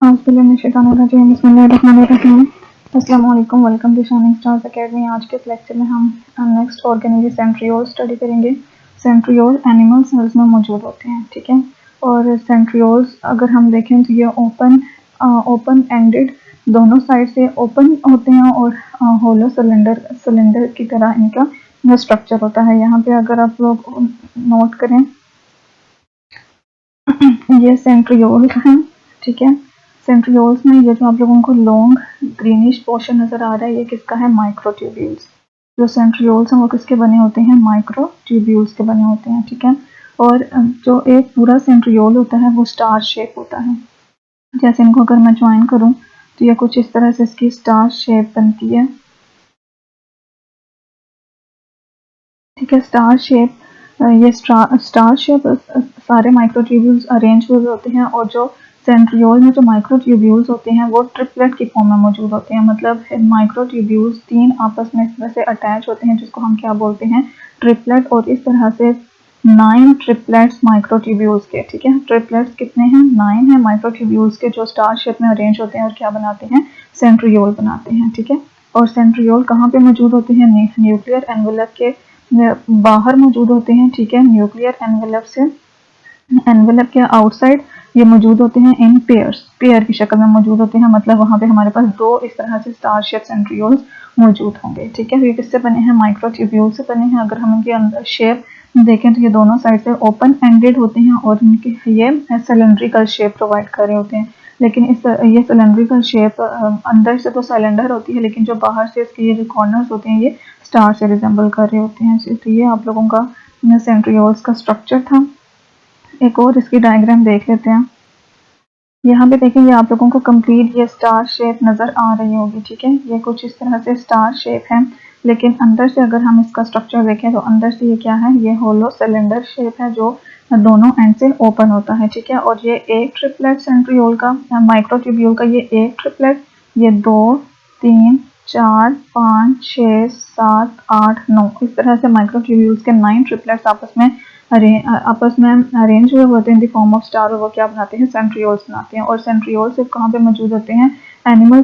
अस्सलामुअलैकुम, welcome to shining stars academy. आज के लेक्चर में हम नेक्स्ट ऑर्गेनिजी सेंट्रियोल स्टडी करेंगे। सेंट्रियोल एनिमल सेल्स में मौजूद होते हैं, ठीक है। और सेंट्रियोल्स अगर हम देखें तो ये ओपन एंडेड, दोनों साइड से ओपन होते हैं और होलो सिलेंडर की तरह इनका स्ट्रक्चर होता है। यहाँ पे अगर आप लोग नोट करें ये सेंट्रियोल हैं, ठीक है। सेंट्रियोल्स में ये जो आप लोगों को लॉन्ग ग्रीनिश पोर्शन नजर आ रहा है, ये किसका है? माइक्रोट्यूब्यूल्स। जो सेंट्रियोल्स हैं वो किसके बने होते हैं? माइक्रोट्यूब्यूल्स के बने होते हैं, ठीक है। और जो एक पूरा सेंट्रियोल होता है वो स्टार शेप होता है। जैसे इनको अगर मैं ज्वाइन करूं तो ये कुछ इस तरह से इसकी स्टार शेप बनती है, ठीक है। स्टार शेप, ये स्टार शेप सारे माइक्रोट्यूब्यूल्स अरेंज हुए होते हैं। और जो सेंट्रियोल में जो माइक्रोट्यूब्यूल्स होते हैं वो ट्रिपलेट की फॉर्म में मौजूद होते हैं। मतलब माइक्रोट्यूब्यूल्स 3 आपस में इस तरह से अटैच होते हैं, जिसको हम क्या बोलते हैं? ट्रिपलेट। और इस तरह से 9 ट्रिपलेट्स माइक्रोट्यूब्यूल्स के, ठीक है। ट्रिपलेट्स कितने हैं? 9 है माइक्रोट्यूब्यूल्स के, जो स्टार शेप में अरेंज होते हैं और क्या बनाते हैं? सेंट्रियोल बनाते हैं, ठीक है। और सेंट्रियोल कहाँ पे मौजूद होते हैं? न्यूक्लियर एनवेलप के बाहर मौजूद होते हैं, ठीक है। न्यूक्लियर एनवेलप के आउटसाइड ये मौजूद होते हैं इन पेयर की शक्ल में मौजूद होते हैं। मतलब वहाँ पे हमारे पास 2 इस तरह से स्टार शेप सेंट्रियोल्स मौजूद होंगे, ठीक है। ये किससे बने हैं? माइक्रोट्यूब्यूल से बने हैं। अगर हम इनके अंदर शेप देखें तो ये दोनों साइड से ओपन एंडेड होते हैं और इनके ये सिलेंड्रिकल शेप प्रोवाइड कर रहे होते हैं। लेकिन ये सिलेंड्रिकल शेप अंदर से तो सिलेंडर होती है, लेकिन जो बाहर से इसके ये जो कॉर्नर्स होते हैं ये स्टार से रिजेंबल कर रहे होते हैं। तो ये आप लोगों का सेंट्रियोल्स का स्ट्रक्चर था। एक और इसकी डायग्राम देख लेते हैं। यहाँ पे देखेंगे आप लोगों को कंप्लीट ये स्टार शेप नजर आ रही होगी, ठीक है। ये कुछ इस तरह से स्टार शेप है, लेकिन अंदर से अगर हम इसका स्ट्रक्चर देखें तो अंदर से ये क्या है? ये होलो सिलेंडर शेप है जो दोनों एंड से ओपन होता है, ठीक है। और ये एक ट्रिपलेट सेंट्रियोल का, माइक्रोट्यूब्यूल का, ये एक ट्रिपलेट, ये 2 3 4 5 6 7 8 9 इस तरह से माइक्रोट्यूब्यूल्स के 9 ट्रिपलेट्स आपस में अरेंज हुए होते हैं in the form of star. और वो क्या बनाते हैं? सेंट्रियोल्स बनाते हैं। और सेंट्रियोल्स कहाँ पे मौजूद होते हैं? एनिमल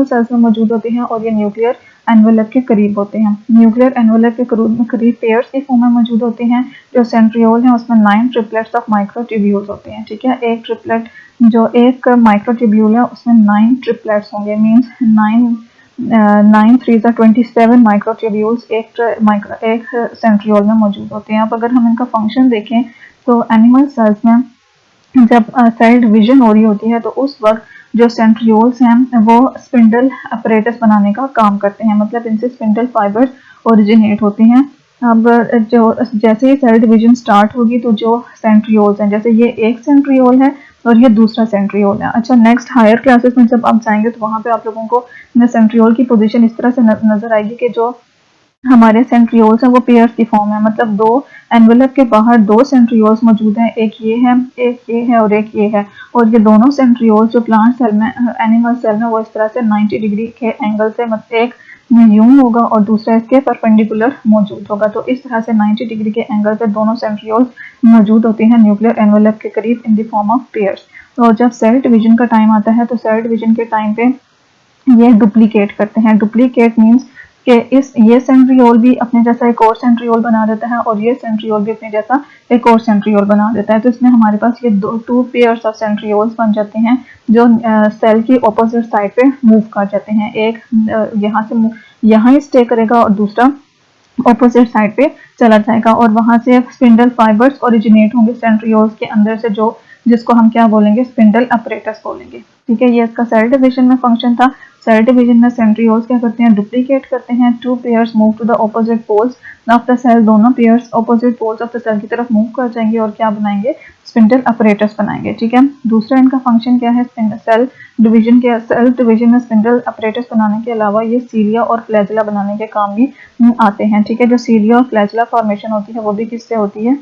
सेल्स में मौजूद होते हैं। और ये न्यूक्लियर एनवेलप के करीब होते हैं। न्यूक्लियर एनवेलप के करीब पेयर्स की फॉर्म में मौजूद होते हैं। जो सेंट्रियोल है उसमें 9 ट्रिपलेट्स ऑफ माइक्रोट्यूब्यूल्स होते हैं, ठीक है। एक ट्रिपलेट, जो एक माइक्रोट्यूब्यूल है उसमें 9 ट्रिपलेट्स होंगे, मीन्स 9 3 27 माइक्रोट्यूब्यूल्स एक सेंट्रियोल में मौजूद होते हैं। अब अगर हम इनका फंक्शन देखें तो एनिमल सेल्स में जब सेल डिवीजन हो रही होती है तो उस वक्त जो सेंट्रियोल्स हैं वो स्पिंडल अपरेटस बनाने का काम करते हैं। मतलब इनसे स्पिंडल फाइबर्स ओरिजिनेट होते हैं। अब जो जैसे ही सेल डिवीजन स्टार्ट होगी तो जो सेंट्रियोल्स हैं, जैसे ये एक सेंट्रियोल है और ये दूसरा सेंट्रियोल है। अच्छा, नेक्स्ट हायर क्लासेस में जब आप जाएंगे तो वहाँ पे आप लोगों को सेंट्रियोल की पोजीशन इस तरह से नजर आएगी कि जो हमारे सेंट्रियोल्स हैं वो पेयर्स की फॉर्म है। मतलब 2 एनवेलप के बाहर 2 सेंट्रियोल्स मौजूद हैं, एक ये है और एक ये है। और ये दोनों सेंट्रियोल्स जो प्लांट सेल में, एनिमल सेल में, वो इस तरह से 90 डिग्री के एंगल से, मतलब एक यूं होगा और दूसरा इसके परपेंडिकुलर मौजूद होगा। तो इस तरह से 90 डिग्री के एंगल पे दोनों सेंट्रियोल्स मौजूद होते हैं न्यूक्लियर एनवेलप के करीब in the form of pairs. और जब सेल डिवीजन का टाइम आता है तो सेल डिवीजन के टाइम पे ये डुप्लीकेट करते हैं। डुप्लीकेट मीन्स कि ये सेंट्रियोल भी अपने जैसा एक और सेंट्रियोल बना देता है और ये सेंट्रियोल भी अपने जैसा एक और सेंट्रियोल बना देता है। तो इसमें हमारे पास ये 2 पेयर्स ऑफ सेंट्रियोल्स बन जाते हैं जो सेल की ऑपोजिट साइड पे मूव कर जाते हैं। एक यहाँ ही स्टे करेगा और दूसरा ऑपोजिट साइड पे चला जाएगा। और वहां से स्पिंडल फाइबर्स ओरिजिनेट होंगे सेंट्रियोल्स के अंदर से, जो जिसको हम क्या बोलेंगे? स्पिंडल अपरेटस बोलेंगे, ठीक है। ये इसका सेल डिवीजन में फंक्शन था। सेल डिवीजन में सेंट्रियोल्स क्या करते हैं? डुप्लीकेट करते हैं। 2 pairs move to the opposite poles of the cell. दोनों pairs opposite poles of the cell की तरफ मूव कर जाएंगे और क्या बनाएंगे? स्पिंडल अपरेटस बनाएंगे, ठीक है। दूसरा इनका फंक्शन क्या है? सेल डिवीजन में स्पिंडल अपरेटस बनाने के अलावा ये सीलिया और फ्लैजिला बनाने के काम भी आते हैं, ठीक है। जो सीलिया और फ्लैजिला फॉर्मेशन होती है वो भी किससे होती है?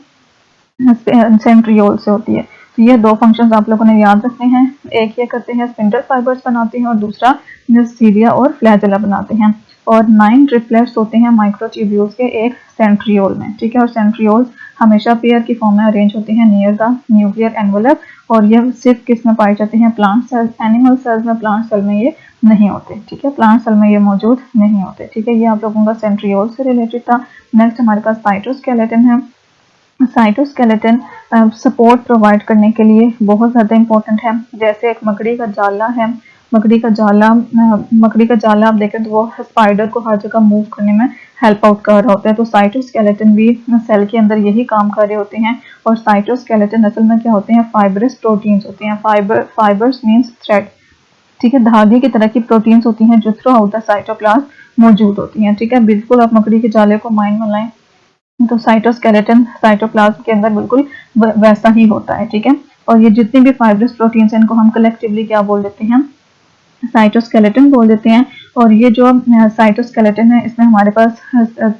सेंट्रियोल से होती है। तो ये 2 फंक्शंस आप लोगों ने याद रखने हैं। एक ये करते हैं स्पिंडल फाइबर्स बनाते हैं और दूसरा सीलिया और फ्लैजिला बनाते हैं। और 9 ट्रिपलेट्स होते हैं माइक्रोट्यूब्यूल्स के एक सेंट्रियोल में, ठीक है। और सेंट्रियोल्स हमेशा पेयर की फॉर्म में अरेंज होते हैं नियर द न्यूक्लियर एनवेलप। और ये सिर्फ किस में पाए जाते हैं, प्लांट सेल्स, एनिमल सेल्स में, प्लांट सेल में ये नहीं होते, ठीक है, प्लांट सेल में ये मौजूद नहीं होते, ठीक है। ये आप लोगों का सेंट्रियोल से रिलेटेड था। नेक्स्ट हमारे पास साइटोस्केलेटन है। साइटोस्केलेटन सपोर्ट प्रोवाइड करने के लिए बहुत ज़्यादा इंपॉर्टेंट है। जैसे एक मकड़ी का जाला है, मकड़ी का जाला आप देखें तो वो स्पाइडर को हर जगह मूव करने में हेल्प आउट कर रहा होता है, तो साइटोस्केलेटन भी सेल के अंदर यही काम कर रहे होते हैं। और साइटोस्केलेटन असल में क्या होते हैं, फाइब्रस प्रोटीन्स होते हैं। फाइबर्स मीन्स थ्रेड, ठीक है, धागे की तरह की प्रोटीन्स होती हैं जो थ्रू आउट द साइटोप्लाज्म मौजूद होती हैं, ठीक है। बिल्कुल आप मकड़ी के जाले को माइंड में लाएं तो साइटोस्केलेटन साइटोप्लाज्म के अंदर बिल्कुल वैसा ही होता है, ठीक है। और ये जितनी भी फाइब्रस प्रोटीन्स हैं इनको हम कलेक्टिवली क्या बोल देते हैं, साइटोस्केलेटन बोल देते हैं। और ये जो साइटोस्केलेटन है इसमें हमारे पास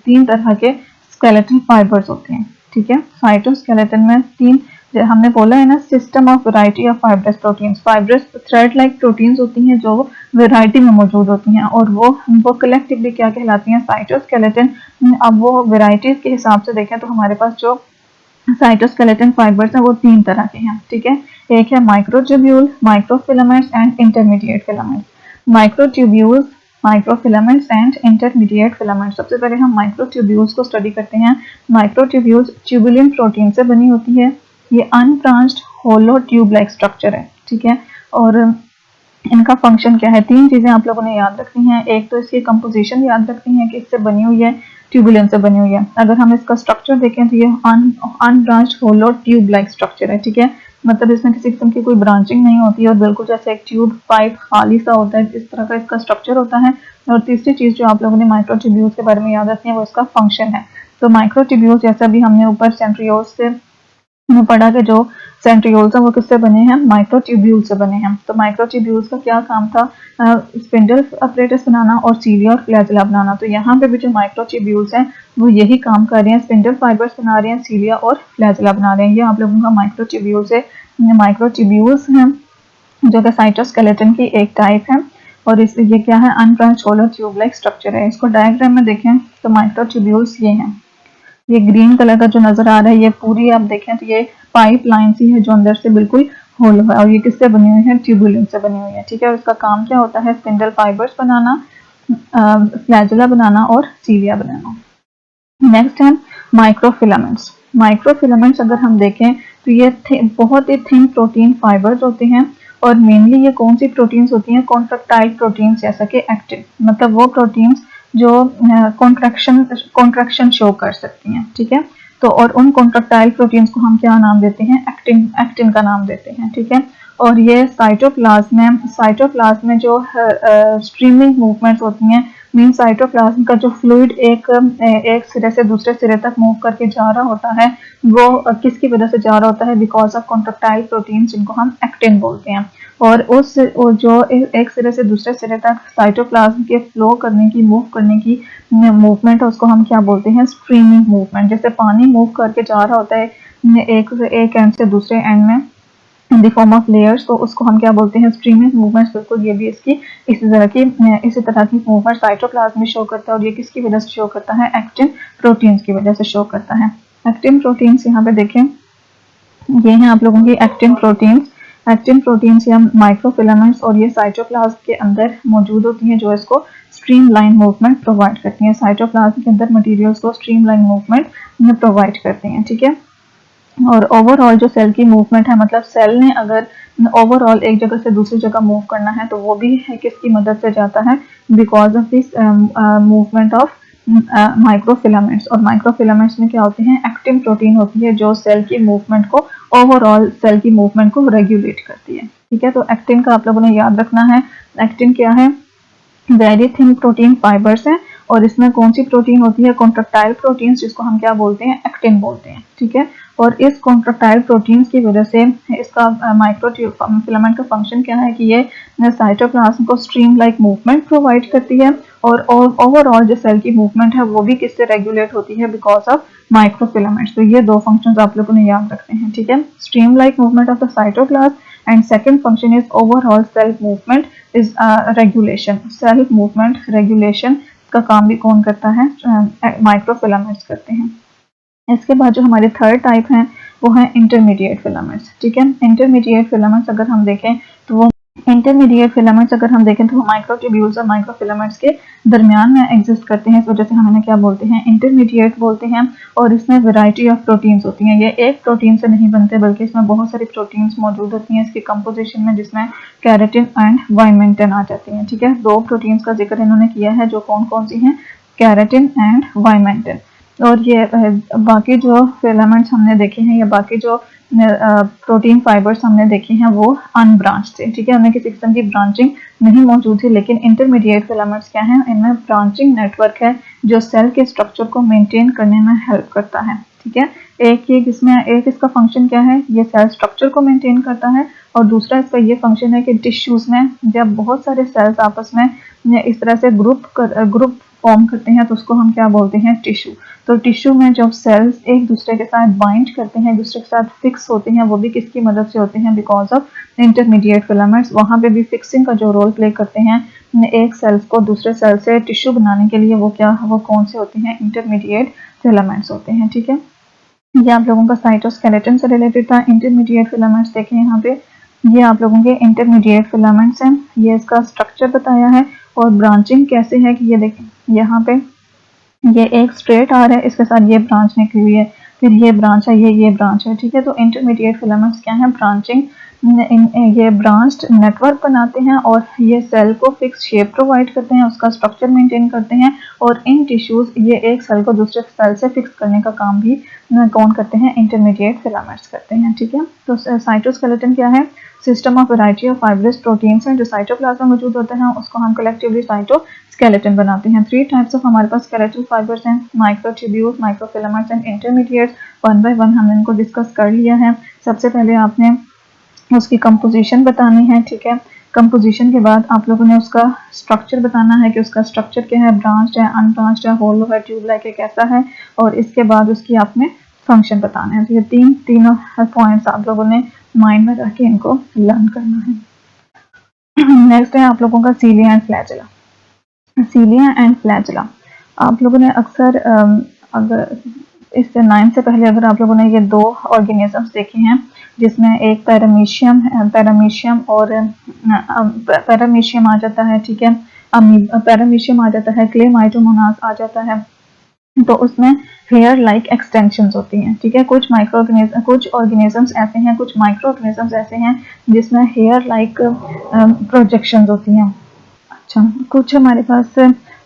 3 तरह के स्केलेटल फाइबर्स होते हैं, ठीक है। साइटोस्केलेटन में 3, हमने बोला है ना, system of variety of fibrous proteins, fibrous thread like proteins होती हैं जो वैरायटी में मौजूद होती हैं, और वो कलेक्टिवली क्या कहलाती हैं, साइटोस्केलेटन। अब वो वैरायटीज के हिसाब से देखें तो हमारे पास जो साइटोस्केलेटन फाइबर्स हैं वो 3 तरह के हैं, ठीक है। एक है microtubule, microfilaments and intermediate filaments. Microtubules, microfilaments and intermediate filaments. सबसे पहले हम माइक्रोट्यूब्यूल्स को स्टडी करते हैं। माइक्रोट्यूब्यूल्स ट्यूबुलिन प्रोटीन से बनी होती है। ये अनब्रांच्ड होलो ट्यूब लाइक स्ट्रक्चर है, ठीक है। और इनका फंक्शन क्या है, 3 चीजें आप लोगों ने याद रखनी है। एक तो इसकी कंपोजिशन याद रखनी है कि इससे बनी हुई है, ट्यूबुलिन से बनी हुई है। अगर हम इसका स्ट्रक्चर देखें तो ये अनब्रांच्ड होलो ट्यूब लाइक स्ट्रक्चर है, ठीक है। मतलब इसमें किसी किस्म की कोई ब्रांचिंग नहीं होती है और बिल्कुल जैसे एक ट्यूब पाइप खाली सा होता है, इस तरह का इसका स्ट्रक्चर होता है। और तीसरी चीज जो आप लोगों ने माइक्रोट्यूब्यूल्स के बारे में याद रखनी है वो इसका फंक्शन है। तो माइक्रोट्यूब्यूल्स, जैसा भी हमने ऊपर सेंट्रियोल्स से पढ़ा कि जो सेंट्रियोल्स हैं वो किससे बने हैं, माइक्रोट्यूब्यूल से बने हैं। तो माइक्रोट्यूब्यूल्स का क्या काम था, स्पिंडल अपरेटस बनाना और सीलिया और फ्लैजिला बनाना। तो यहाँ पे भी जो माइक्रोट्यूब्यूल्स हैं वो यही काम कर रहे हैं, स्पिंडल फाइबर्स बना रहे हैं, सीलिया और फ्लैजिला बना रहे हैं। ये आप लोगों का माइक्रोट्यूब्यूल्स है। माइक्रोट्यूब्यूल्स हैं जो कि साइटोस्केलेटन की एक टाइप है। और इस ये क्या है, अनब्रांच्ड होलो ट्यूब लाइक स्ट्रक्चर है। इसको डायग्राम में देखें तो माइक्रोट्यूब्यूल्स ये हैं, ये ग्रीन कलर का जो नजर आ रहा है ये पूरी आप देखें तो ये पाइप लाइन सी है जो अंदर से बिल्कुल होल है। और ये किससे बनी हुई है, ट्यूबुलिन से बनी हुई है, ठीक है। और इसका काम क्या होता है, स्पिंडल फाइबर्स बनाना, फ्लैजिला बनाना और सीलिया बनाना। नेक्स्ट है माइक्रोफिलामेंट्स। माइक्रोफिलामेंट्स अगर हम देखें तो ये बहुत ही थिन प्रोटीन फाइबर्स होते हैं। और मेनली ये कौन सी प्रोटीन्स होती हैं, कॉन्ट्रैक्टाइल प्रोटीन्स, जैसा कि एक्टिन, मतलब वो प्रोटीन्स जो कॉन्ट्रैक्शन शो कर सकती हैं, ठीक है। तो और उन कॉन्ट्रैक्टाइल प्रोटीन्स को हम क्या नाम देते हैं, एक्टिन का नाम देते हैं, ठीक है। और ये साइटोप्लाज्म में जो स्ट्रीमिंग मूवमेंट्स होती हैं, मीन साइटोप्लाज्म का जो फ्लूइड एक सिरे से दूसरे सिरे तक मूव करके जा रहा होता है वो किसकी वजह से जा रहा होता है, बिकॉज ऑफ कॉन्ट्रैक्टाइल प्रोटीन्स जिनको हम एक्टिन बोलते हैं। और जो एक सिरे से दूसरे सिरे तक साइटोप्लाज्म के फ्लो करने की, मूव करने की मूवमेंट है उसको हम क्या बोलते हैं, स्ट्रीमिंग मूवमेंट। जैसे पानी मूव करके जा रहा होता है एक एंड से दूसरे एंड में in the form of layers, तो उसको हम क्या बोलते हैं, स्ट्रीमिंग मूवमेंट्स। बिल्कुल ये भी इसकी इसी तरह की मूवमेंट साइटोप्लाज्म में शो करता है। और ये किसकी वजह से शो करता है, एक्टिन प्रोटीन्स की वजह से शो करता है। एक्टिन प्रोटीन्स यहाँ पे देखें, ये हैं आप लोगों की एक्टिन प्रोटीन्स। एक्टिन प्रोटीन्स या माइक्रोफिलामेंट्स, और ये साइटोप्लाज्म के अंदर मौजूद होती हैं जो इसको स्ट्रीमलाइन मूवमेंट प्रोवाइड करती हैं। साइटोप्लाज्म के अंदर मटेरियल्स को स्ट्रीमलाइन मूवमेंट प्रोवाइड करती हैं, ठीक है। और ओवरऑल जो सेल की मूवमेंट है, मतलब सेल ने अगर ओवरऑल एक जगह से दूसरी जगह मूव करना है तो वो भी है किसकी मदद से जाता है, because of this movement of microfilaments. और माइक्रोफिलामेंट्स में क्या होते हैं, एक्टिन प्रोटीन होती है जो सेल की मूवमेंट को, ओवरऑल सेल की मूवमेंट को रेगुलेट करती है, ठीक है। तो एक्टिन का आप लोगों ने याद रखना है। एक्टिन क्या है, वेरी थिन प्रोटीन फाइबर्स है। और इसमें कौन सी प्रोटीन होती है, कॉन्ट्रैक्टाइल प्रोटीन्स, जिसको हम क्या बोलते हैं, एक्टिन बोलते हैं, ठीक है। और इस कॉन्ट्रैक्टाइल प्रोटीन्स की वजह से इसका माइक्रोफिलामेंट का फंक्शन क्या है कि ये साइटोप्लाज्म को स्ट्रीम लाइक मूवमेंट प्रोवाइड करती है। और ओवरऑल जो सेल की मूवमेंट है वो भी किससे रेगुलेट होती है, बिकॉज ऑफ माइक्रोफिलामेंट्स। तो ये 2 फंक्शंस आप लोगों ने याद रखने हैं, ठीक है। Stream like movement of the cytoplasm and second function is overall cell movement is regulation. Cell movement regulation का काम भी कौन करता है, माइक्रोफिलामेंट्स करते हैं। इसके बाद जो हमारे थर्ड टाइप हैं वो है इंटरमीडिएट फिलामेंट्स। ठीक है, इंटरमीडिएट फिलामेंट्स अगर हम देखें तो वो माइक्रोट्यूब्यूल्स और माइक्रोफिलामेंट्स के दरमियान में एग्जिस्ट करते हैं, इस वजह से हम इन्हें क्या बोलते हैं, इंटरमीडिएट बोलते हैं। और इसमें वैरायटी ऑफ प्रोटीन्स होती हैं, ये एक प्रोटीन से नहीं बनते बल्कि इसमें बहुत सारी प्रोटीन्स मौजूद होती हैं इसकी कंपोजिशन में, जिसमें केराटिन एंड वाइमेंटिन आ जाती हैं। ठीक है, दो प्रोटीन्स का जिक्र इन्होंने किया है जो कौन कौन सी हैं, केराटिन एंड वाइमेंटिन। और ये बाकी जो फिलामेंट्स हमने देखे हैं या बाकी जो प्रोटीन फाइबर्स हमने देखे हैं वो अनब्रांच थे। ठीक है, उनमें किसी किस्म की ब्रांचिंग नहीं मौजूद थी, लेकिन इंटरमीडिएट फिलामेंट्स क्या हैं, इनमें ब्रांचिंग नेटवर्क है जो सेल के स्ट्रक्चर को मेंटेन करने में हेल्प करता है। ठीक है, एक इसका फंक्शन क्या है, ये सेल स्ट्रक्चर को मेंटेन करता है, और दूसरा इसका ये फंक्शन है कि टिश्यूज में जब बहुत सारे सेल्स आपस में इस तरह से ग्रुप फॉर्म करते हैं तो उसको हम क्या बोलते हैं, टिश्यू। तो टिश्यू में जब सेल्स एक दूसरे के साथ बाइंड करते हैं, एक दूसरे के साथ फिक्स होते हैं, वो भी किसकी मदद से होते हैं, बिकॉज ऑफ इंटरमीडिएट फिलामेंट्स। वहाँ पे भी फिक्सिंग का जो रोल प्ले करते हैं एक सेल्स को दूसरे सेल से टिश्यू बनाने के लिए, वो कौन से होते हैं, इंटरमीडिएट फिलामेंट्स होते हैं। ठीक है, ये आप लोगों का साइटोस्केलेटन से रिलेटेड था। इंटरमीडिएट फिलामेंट्स देखें यहाँ पे, ये आप लोगों के इंटरमीडिएट फिलामेंट्स हैं, ये इसका स्ट्रक्चर बताया है और ब्रांचिंग कैसे है कि ये देखें यहाँ पे ये एक स्ट्रेट आर है, इसके साथ ये ब्रांच निकली हुई है, फिर ये ब्रांच है, ये ब्रांच है। ठीक है, तो इंटरमीडिएट फिलामेंट्स क्या है, ब्रांचिंग, ये ब्रांच्ड नेटवर्क बनाते हैं और ये सेल को फिक्स शेप प्रोवाइड करते हैं, उसका स्ट्रक्चर मेंटेन करते हैं, और इन टिश्यूज ये एक सेल को दूसरे सेल से फिक्स करने का काम भी कौन करते हैं, इंटरमीडिएट फिलामेंट्स करते हैं। ठीक है, तो साइटोस्केलेटन क्या है, system of variety of fibrous proteins हैं जो साइटोप्लाज्म में मौजूद होते हैं, उसको हम कलेक्टिवली साइटोस्केलेटन बनाते हैं। 3 टाइप्स ऑफ हमारे पास स्केलेटल फाइबर्स हैं, microtubules, microfilaments and intermediates. One by one हमने इनको डिस्कस कर लिया है। सबसे पहले आपने उसकी कंपोजिशन बतानी है। ठीक है, कंपोजिशन के बाद आप लोगों ने उसका स्ट्रक्चर बताना है कि उसका स्ट्रक्चर क्या है, ब्रांच्ड है, अनब्रांच्ड है, होलो है, ट्यूब लाइक है, कैसा है, और इसके बाद उसकी आपने फंक्शन बताना है। तो ये तीनों पॉइंट्स आप लोगों ने माइंड में रख के इनको लर्न करना है। नेक्स्ट है आप लोगों का सीलिया एंड फ्लैजेला। सीलिया एंड फ्लैजेला आप लोगों ने अक्सर अगर इससे 9 से पहले अगर आप लोगों ने ये 2 ऑर्गेनिजम्स देखे हैं, जिसमें एक पैरामीशियम और पैरामीशियम आ जाता है। ठीक है, पैरामीशियम आ जाता है, क्लेमाइटोमोनास आ जाता है, तो उसमें हेयर लाइक एक्सटेंशंस होती हैं। ठीक है, कुछ ऑर्गेनिजम्स ऐसे हैं, कुछ माइक्रो ऑर्गेनिजम्स ऐसे हैं जिसमें हेयर लाइक प्रोजेक्शंस होती हैं। अच्छा, कुछ हमारे पास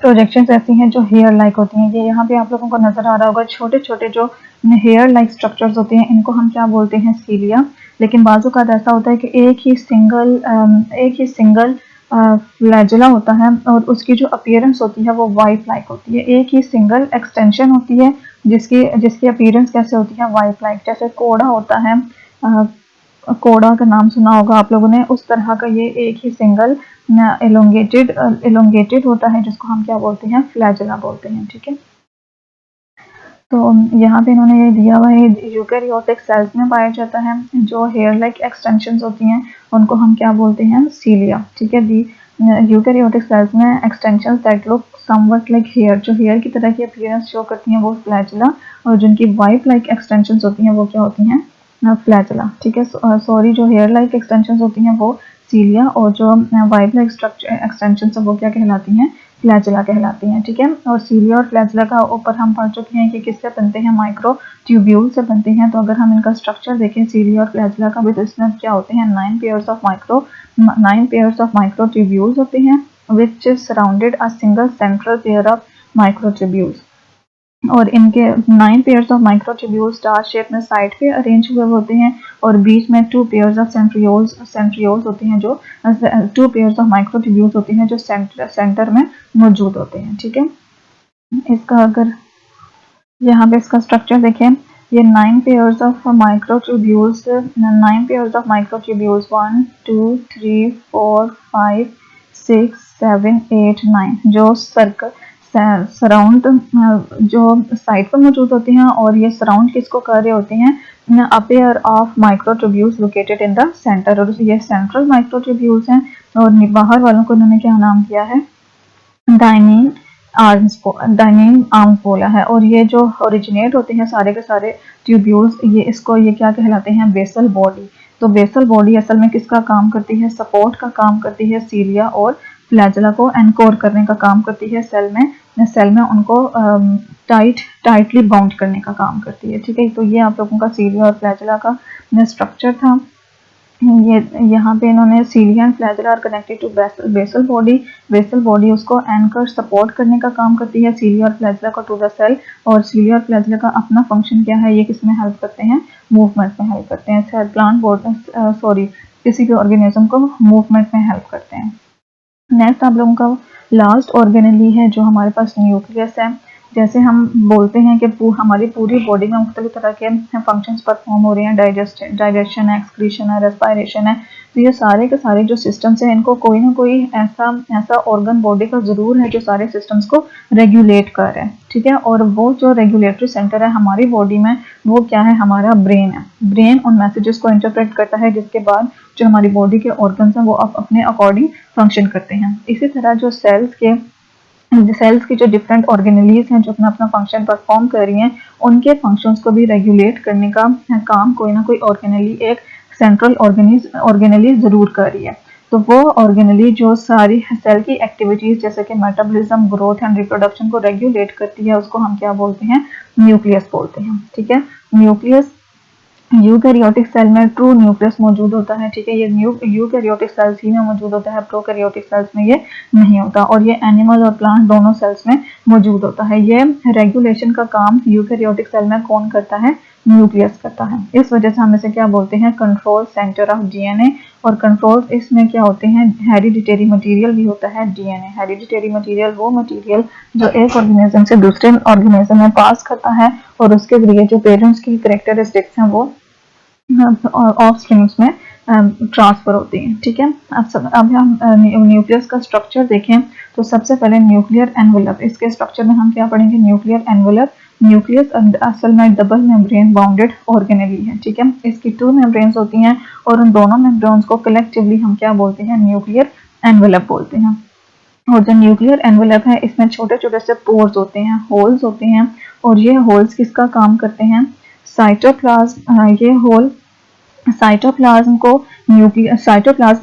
प्रोजेक्शंस ऐसी हैं जो हेयर लाइक होती हैं। ये यहाँ पे आप लोगों को नजर आ रहा होगा, छोटे छोटे जो हेयर लाइक स्ट्रक्चर्स होते हैं, इनको हम क्या बोलते हैं, सीलिया। लेकिन बाजू का ऐसा होता है कि एक ही सिंगल फ्लैजेला होता है और उसकी जो अपीयरेंस होती है वो वाइप लाइक होती है। एक ही सिंगल एक्सटेंशन होती है जिसकी अपीयरेंस कैसे होती है, वाइप लाइक। जैसे कोड़ा होता है, कोड़ा का नाम सुना होगा आप लोगों ने, उस तरह का ये एक ही सिंगल एलोंगेटेड होता है, जिसको हम क्या बोलते हैं, फ्लैजेला बोलते हैं। ठीक है, तो यहाँ पे इन्होंने ये दिया हुआ है, यूकैरियोटिक सेल्स में पाया जाता है, जो हेयर लाइक एक्सटेंशंस होती हैं उनको हम क्या बोलते हैं, सीलिया। ठीक है, दी यूकैरियोटिक सेल्स में extensions that look something like hair, जो हेयर की तरह की अपीयरेंस शो करती हैं वो फ्लैजेला, और जिनकी वाइप लाइक एक्सटेंशंस होती हैं वो क्या होती हैं, फ्लैजेला। ठीक है, सॉरी, जो हेयर लाइक एक्सटेंशंस होती हैं वो सीलिया, और जो वाइप लाइक एक्सटेंशंस वो क्या कहलाती हैं, फ्लैजेला कहलाती हैं। ठीक है, और सीलिया और फ्लैजेला का ऊपर हम पढ़ चुके हैं कि किससे बनते हैं, माइक्रो ट्यूब्यूल से बनते हैं। तो अगर हम इनका स्ट्रक्चर देखें सीलिया और फ्लैजेला का भी, तो इसमें क्या होते हैं, 9 पेयर्स ऑफ माइक्रो ट्यूब्यूल्स होते हैं, which is surrounded a single central pair of micro tubules. और इनके 9 pairs of microtubules star shape में साइड पे अरेंज हुए होते हैं, और बीच में 2 पेयर्स ऑफ सेंट्रियोल्स होते हैं, जो 2 पेयर्स ऑफ माइक्रोट्यूब्यूल्स होते हैं जो सेंटर में मौजूद होते हैं। ठीक है, इसका अगर यहाँ पे इसका स्ट्रक्चर देखें, ये 9 पेयर्स ऑफ माइक्रोट्यूब्यूल्स 1 2 3 4 5 6 7 8 9 जो सर्कल सराउंड जो साइड पर मौजूद होते हैं, और ये सराउंड किसको कर रहे होते हैं, a pair of microtubules located in the centre, और ये सेंट्रल माइक्रोट्यूब्यूल्स हैं। और बाहर वालों को इन्होंने क्या नाम दिया है, डाइनिन, आर्म्स, डाइनिंग आर्म्स बोला है। और ये जो ओरिजिनेट होते हैं सारे के सारे ट्यूब्यूल्स, ये क्या कहलाते हैं, बेसल बॉडी। तो बेसल बॉडी असल में किसका काम करती है, सपोर्ट का काम करती है, सीलिया और फ्लैजेला को एनकोर करने का काम करती है, सेल में उनको टाइटली बाउंड करने का काम करती है। ठीक है, तो ये आप लोगों का सीलिया और फ्लैजेला का स्ट्रक्चर था। ये यहाँ पे इन्होंने cilia and flagella are connected to basal body. Basal body उसको एंकर सपोर्ट करने का काम करती है, सीलिया और फ्लैजेला को टू द सेल। और सीलिया और फ्लैजेला का अपना फंक्शन क्या है, ये किसमें हेल्प करते हैं, मूवमेंट में हेल्प करते हैं। प्लांट बॉडी किसी भी ऑर्गेनिज्म को मूवमेंट में हेल्प करते हैं। नेक्स्ट आप लोगों का लास्ट ऑर्गेनेली है जो हमारे पास न्यूक्लियस है। जैसे हम बोलते हैं कि हमारी पूरी बॉडी में मुख्तलिफ तरह के फंक्शंस परफॉर्म हो रहे हैं, डाइजेशन है, एक्सक्रीशन है, रेस्पिरेशन है। तो ये सारे के सारे जो सिस्टम्स हैं, इनको कोई ना कोई ऐसा ऑर्गन बॉडी का ज़रूर है जो सारे सिस्टम्स को रेगुलेट कर रहा है। ठीक है, और वो जो रेगुलेटरी सेंटर है हमारी बॉडी में, वो क्या है, हमारा ब्रेन है। ब्रेन उन मैसेजेस को इंटरप्रेट करता है, जिसके बाद जो हमारी बॉडी के ऑर्गन्स हैं वो अपने अकॉर्डिंग फंक्शन करते हैं। इसी तरह जो सेल्स की जो डिफरेंट ऑर्गेनेलीज हैं जो अपना अपना फंक्शन परफॉर्म कर रही हैं, उनके फंक्शंस को भी रेगुलेट करने का काम कोई ना कोई ऑर्गेनेली, एक सेंट्रल ऑर्गेनेली जरूर कर रही है। तो वो ऑर्गेनेली जो सारी सेल की एक्टिविटीज जैसे कि मेटाबॉलिज्म, ग्रोथ एंड रिप्रोडक्शन को रेगुलेट करती है, उसको हम क्या बोलते हैं, न्यूक्लियस बोलते हैं। ठीक है, न्यूक्लियस यूकैरियोटिक सेल में ट्रू न्यूक्लियस मौजूद होता है। ठीक है, ये यूकैरियोटिक सेल्स ही में मौजूद होता है, प्रोकैरियोटिक सेल्स में ये नहीं होता। और ये एनिमल और प्लांट दोनों सेल्स में मौजूद होता है। ये रेगुलेशन का काम यूकैरियोटिक सेल में कौन करता है, न्यूक्लियस करता है। इस वजह से हम इसे क्या बोलते हैं, कंट्रोल सेंटर ऑफ डीएनए। और कंट्रोल इसमें क्या होते हैं, हेरिडिटरी मटेरियल भी होता है डीएनए। हेरिडिटरी मटेरियल वो मटेरियल जो एक ऑर्गेनिज्म से दूसरे ऑर्गेनिज्म में पास करता है, और उसके जरिए जो पेरेंट्स की कैरेक्टरिस्टिक्स हैं वो ऑफ स्ट्रिंग्स में ट्रांसफर होती हैं। ठीक है, अब हम न्यूक्लियस का स्ट्रक्चर देखें तो सबसे पहले न्यूक्लियर एनवेलप। इसके स्ट्रक्चर में हम क्या पढ़ेंगे, न्यूक्लियर एनवेलप। न्यूक्लियस असल में डबल मेम्ब्रेन बाउंडेड ऑर्गेनेली है। ठीक है, इसकी 2 मेम्ब्रेन्स होती हैं, और उन दोनों मेम्ब्रेन्स को कलेक्टिवली हम क्या बोलते हैं, न्यूक्लियर एनवेलप बोलते हैं। और जो न्यूक्लियर एनवेलप है, इसमें छोटे छोटे से पोर्स होते हैं, होल्स होते हैं। और ये होल्स किसका काम करते हैं, साइटोप्लाज्म। ये होल साइटोप्लाज्म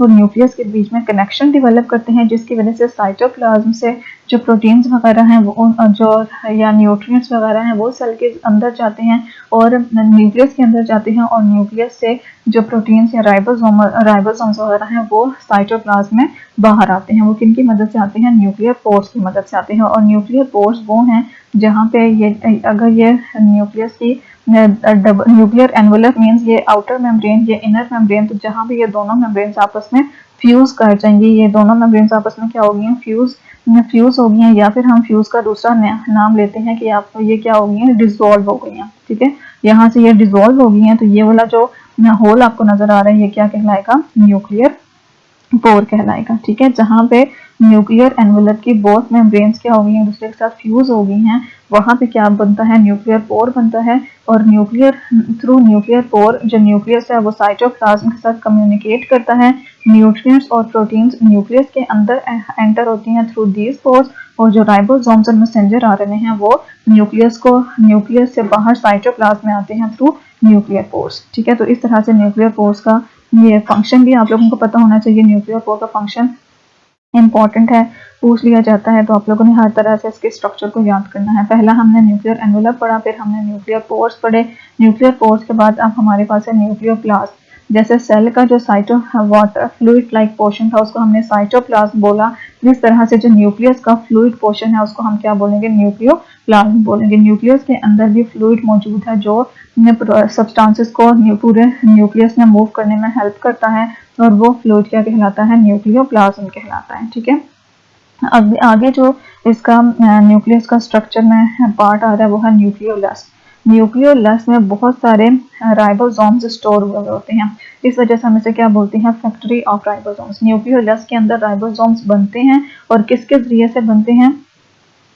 और न्यूक्लियस के बीच में कनेक्शन डेवलप करते हैं, जिसकी वजह से साइटोप्लाज्म से जो प्रोटीन्स वगैरह हैं वो जो या न्यूट्रिएंट्स वगैरह हैं वो सेल के अंदर जाते हैं और न्यूक्लियस के अंदर जाते हैं। और न्यूक्लियस से जो प्रोटीन्स या राइबोसोम्स वगैरह हैं वो साइटोप्लाज्म में बाहर आते हैं। वो किनकी मदद से आते हैं, न्यूक्लियर पोर्स की मदद से आते हैं। और न्यूक्लियर पोर्स वो हैं जहाँ पे अगर ये न्यूक्लियस की न्यूक्लियर एनवेलप मींस ये आउटर मेम्ब्रेन, ये इनर मेम्ब्रेन, तो जहाँ भी ये दोनों मेम्ब्रेन्स आपस में फ्यूज कर जाएंगी, ये दोनों मेम्ब्रेन्स आपस में क्या हो गई हैं, फ्यूज हो गई हैं। या फिर हम फ्यूज का दूसरा नाम लेते हैं कि आपको ये क्या हो गई हैं, डिसॉल्व हो गई हैं। ठीक है, यहाँ से ये डिसॉल्व हो गई हैं, तो ये वाला जो होल आपको नजर आ रहा है ये क्या कहलाएगा, न्यूक्लियर पोर कहलाएगा। ठीक है, जहाँ पे न्यूक्लियर एनवेलप की बोथ मेम्ब्रेन्स क्या हो गई हैं, दूसरे के साथ फ्यूज हो गई हैं, वहां पे क्या बनता है, न्यूक्लियर पोर बनता है। और थ्रू न्यूक्लियर पोर जो न्यूक्लियस है वो साइटोप्लाज्म के साथ कम्युनिकेट करता है। न्यूट्रिएंट्स और प्रोटीन्स न्यूक्लियस के अंदर एंटर होती हैं थ्रू दीज पोर्स। और जो राइबोसोम्स और मैसेंजर आरएनए हैं वो न्यूक्लियस से बाहर साइटोप्लाज्म में आते हैं थ्रू न्यूक्लियर पोर्स। ठीक है, तो इस तरह से न्यूक्लियर पोर्स का ये फंक्शन भी आप लोगों को पता होना चाहिए। न्यूक्लियर पोर का फंक्शन इंपॉर्टेंट है, पूछ लिया जाता है, तो आप लोगों ने हर तरह से इसके स्ट्रक्चर को याद करना है। पहला हमने न्यूक्लियर एनवेलप पढ़ा, फिर हमने न्यूक्लियर पोर्स पढ़े। न्यूक्लियर पोर्स के बाद अब हमारे पास है न्यूक्लियोप्लास्ट। जैसे सेल का जो वाटर फ्लूइड लाइक पोर्शन था उसको हमने साइटोप्लाज्म बोला, जिस तरह से जो न्यूक्लियस का फ्लूइड पोर्शन है उसको हम क्या बोलेंगे, न्यूक्लियोप्लाज्म बोलेंगे। न्यूक्लियस के अंदर भी फ्लूइड मौजूद है जो सब्सटेंसेस को पूरे न्यूक्लियस में मूव करने में हेल्प करता है, और वो फ्लूइड क्या कहलाता है, न्यूक्लियोप्लाज्म कहलाता है। ठीक है, अब आगे जो इसका न्यूक्लियस का स्ट्रक्चर में पार्ट आ रहा है वो है न्यूक्लियोलस। न्यूक्लियोलस में बहुत सारे राइबोसोम्स स्टोर हुए होते हैं, इस वजह से हम इसे क्या बोलते हैं, फैक्ट्री ऑफ राइबोसोम्स। न्यूक्लियोलस के अंदर राइबोसोम्स बनते हैं, और किसके जरिए से बनते हैं,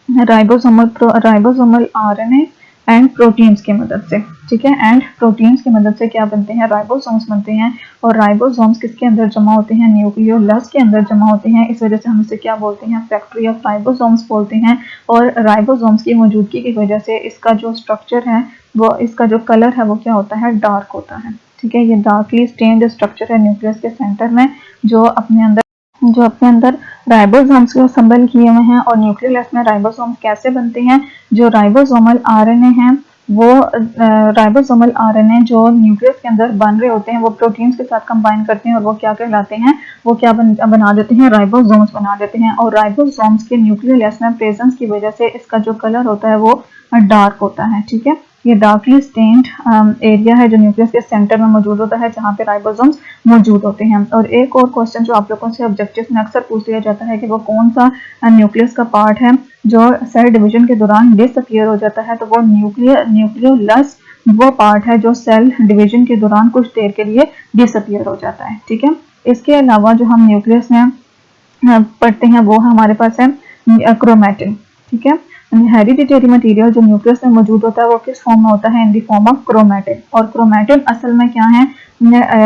राइबोसोमल आरएनए एंड प्रोटीन्स की मदद से, ठीक है, एंड प्रोटीन्स की मदद से क्या बनते हैं, राइबोसोम्स बनते हैं। और राइबोसोम्स किसके अंदर जमा होते हैं, न्यूक्लियोलस के अंदर जमा होते हैं। इस वजह से हम इसे क्या बोलते हैं, फैक्ट्री ऑफ राइबोसोम्स बोलते हैं। और राइबोसोम्स की मौजूदगी की वजह से इसका जो स्ट्रक्चर है वो, इसका जो कलर है वो क्या होता है, डार्क होता है, ठीक है। ये डार्कली स्टेन्ड स्ट्रक्चर है न्यूक्लियस के सेंटर में, जो अपने अंदर राइबोसोम्स को असेंबल किए हुए हैं। और न्यूक्लियस में राइबोसोम्स कैसे बनते हैं, जो राइबोसोमल आरएनए हैं वो राइबोसोमल आरएनए जो न्यूक्लियस के अंदर बन रहे होते हैं वो प्रोटीन्स के साथ कंबाइन करते हैं और वो क्या कहलाते हैं, वो क्या बना देते हैं, राइबोसोम्स बना देते हैं। और राइबोसोम्स के न्यूक्लियस में प्रेजेंस की वजह से इसका जो कलर होता है वो डार्क होता है, ठीक है। ये डार्कली स्टेन्ड एरिया है जो न्यूक्लियस के सेंटर में मौजूद होता है, जहाँ पे राइबोसोम्स मौजूद होते हैं। और एक और क्वेश्चन जो आप लोगों से ऑब्जेक्टिव में अक्सर पूछ लिया जाता है कि वो कौन सा न्यूक्लियस का पार्ट है जो सेल डिवीजन के दौरान डिसअपीयर हो जाता है, तो वो न्यूक्लियोलस वो पार्ट है जो सेल डिवीजन के दौरान कुछ देर के लिए डिसअपीयर हो जाता है, ठीक है। इसके अलावा जो हम न्यूक्लियस में पढ़ते हैं वो हमारे पास है क्रोमैटिन, ठीक है। हेरिडिटरी मटेरियल जो न्यूक्लियस में मौजूद होता है वो किस फॉर्म में होता है, in the form of chromatin. और क्रोमैटिन असल में क्या है,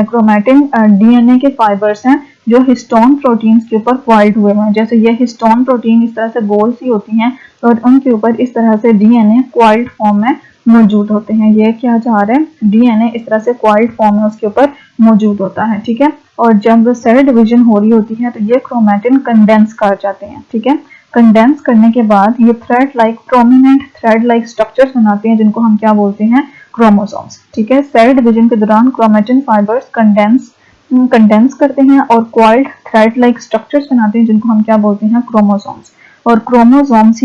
क्रोमैटिन डीएनए के फाइबर्स हैं जो हिस्टोन प्रोटीन्स के ऊपर कॉइल्ड हुए हैं। जैसे ये हिस्टोन प्रोटीन इस तरह से गोल सी होती हैं और उनके ऊपर इस तरह से डीएनए कॉइल्ड फॉर्म में मौजूद होते हैं। ये क्या जा रहा है, डीएनए इस तरह से कॉइल्ड फॉर्म में उसके ऊपर मौजूद होता है, ठीक है। और जब सेल डिवीजन हो रही होती है तो ये क्रोमैटिन कंडेंस कर जाते हैं, ठीक है। कंडेंस करने के बाद ये thread like prominent thread like structures बनाते हैं जिनको हम क्या बोलते हैं, क्रोमोसोम्स, ठीक है। सेल डिवीजन के दौरान क्रोमैटिन फाइबर्स कंडेंस करते हैं और कॉइल्ड थ्रेड लाइक स्ट्रक्चर्स बनाते हैं जिनको हम क्या बोलते हैं, क्रोमोसोम्स। और क्रोमोसोम्स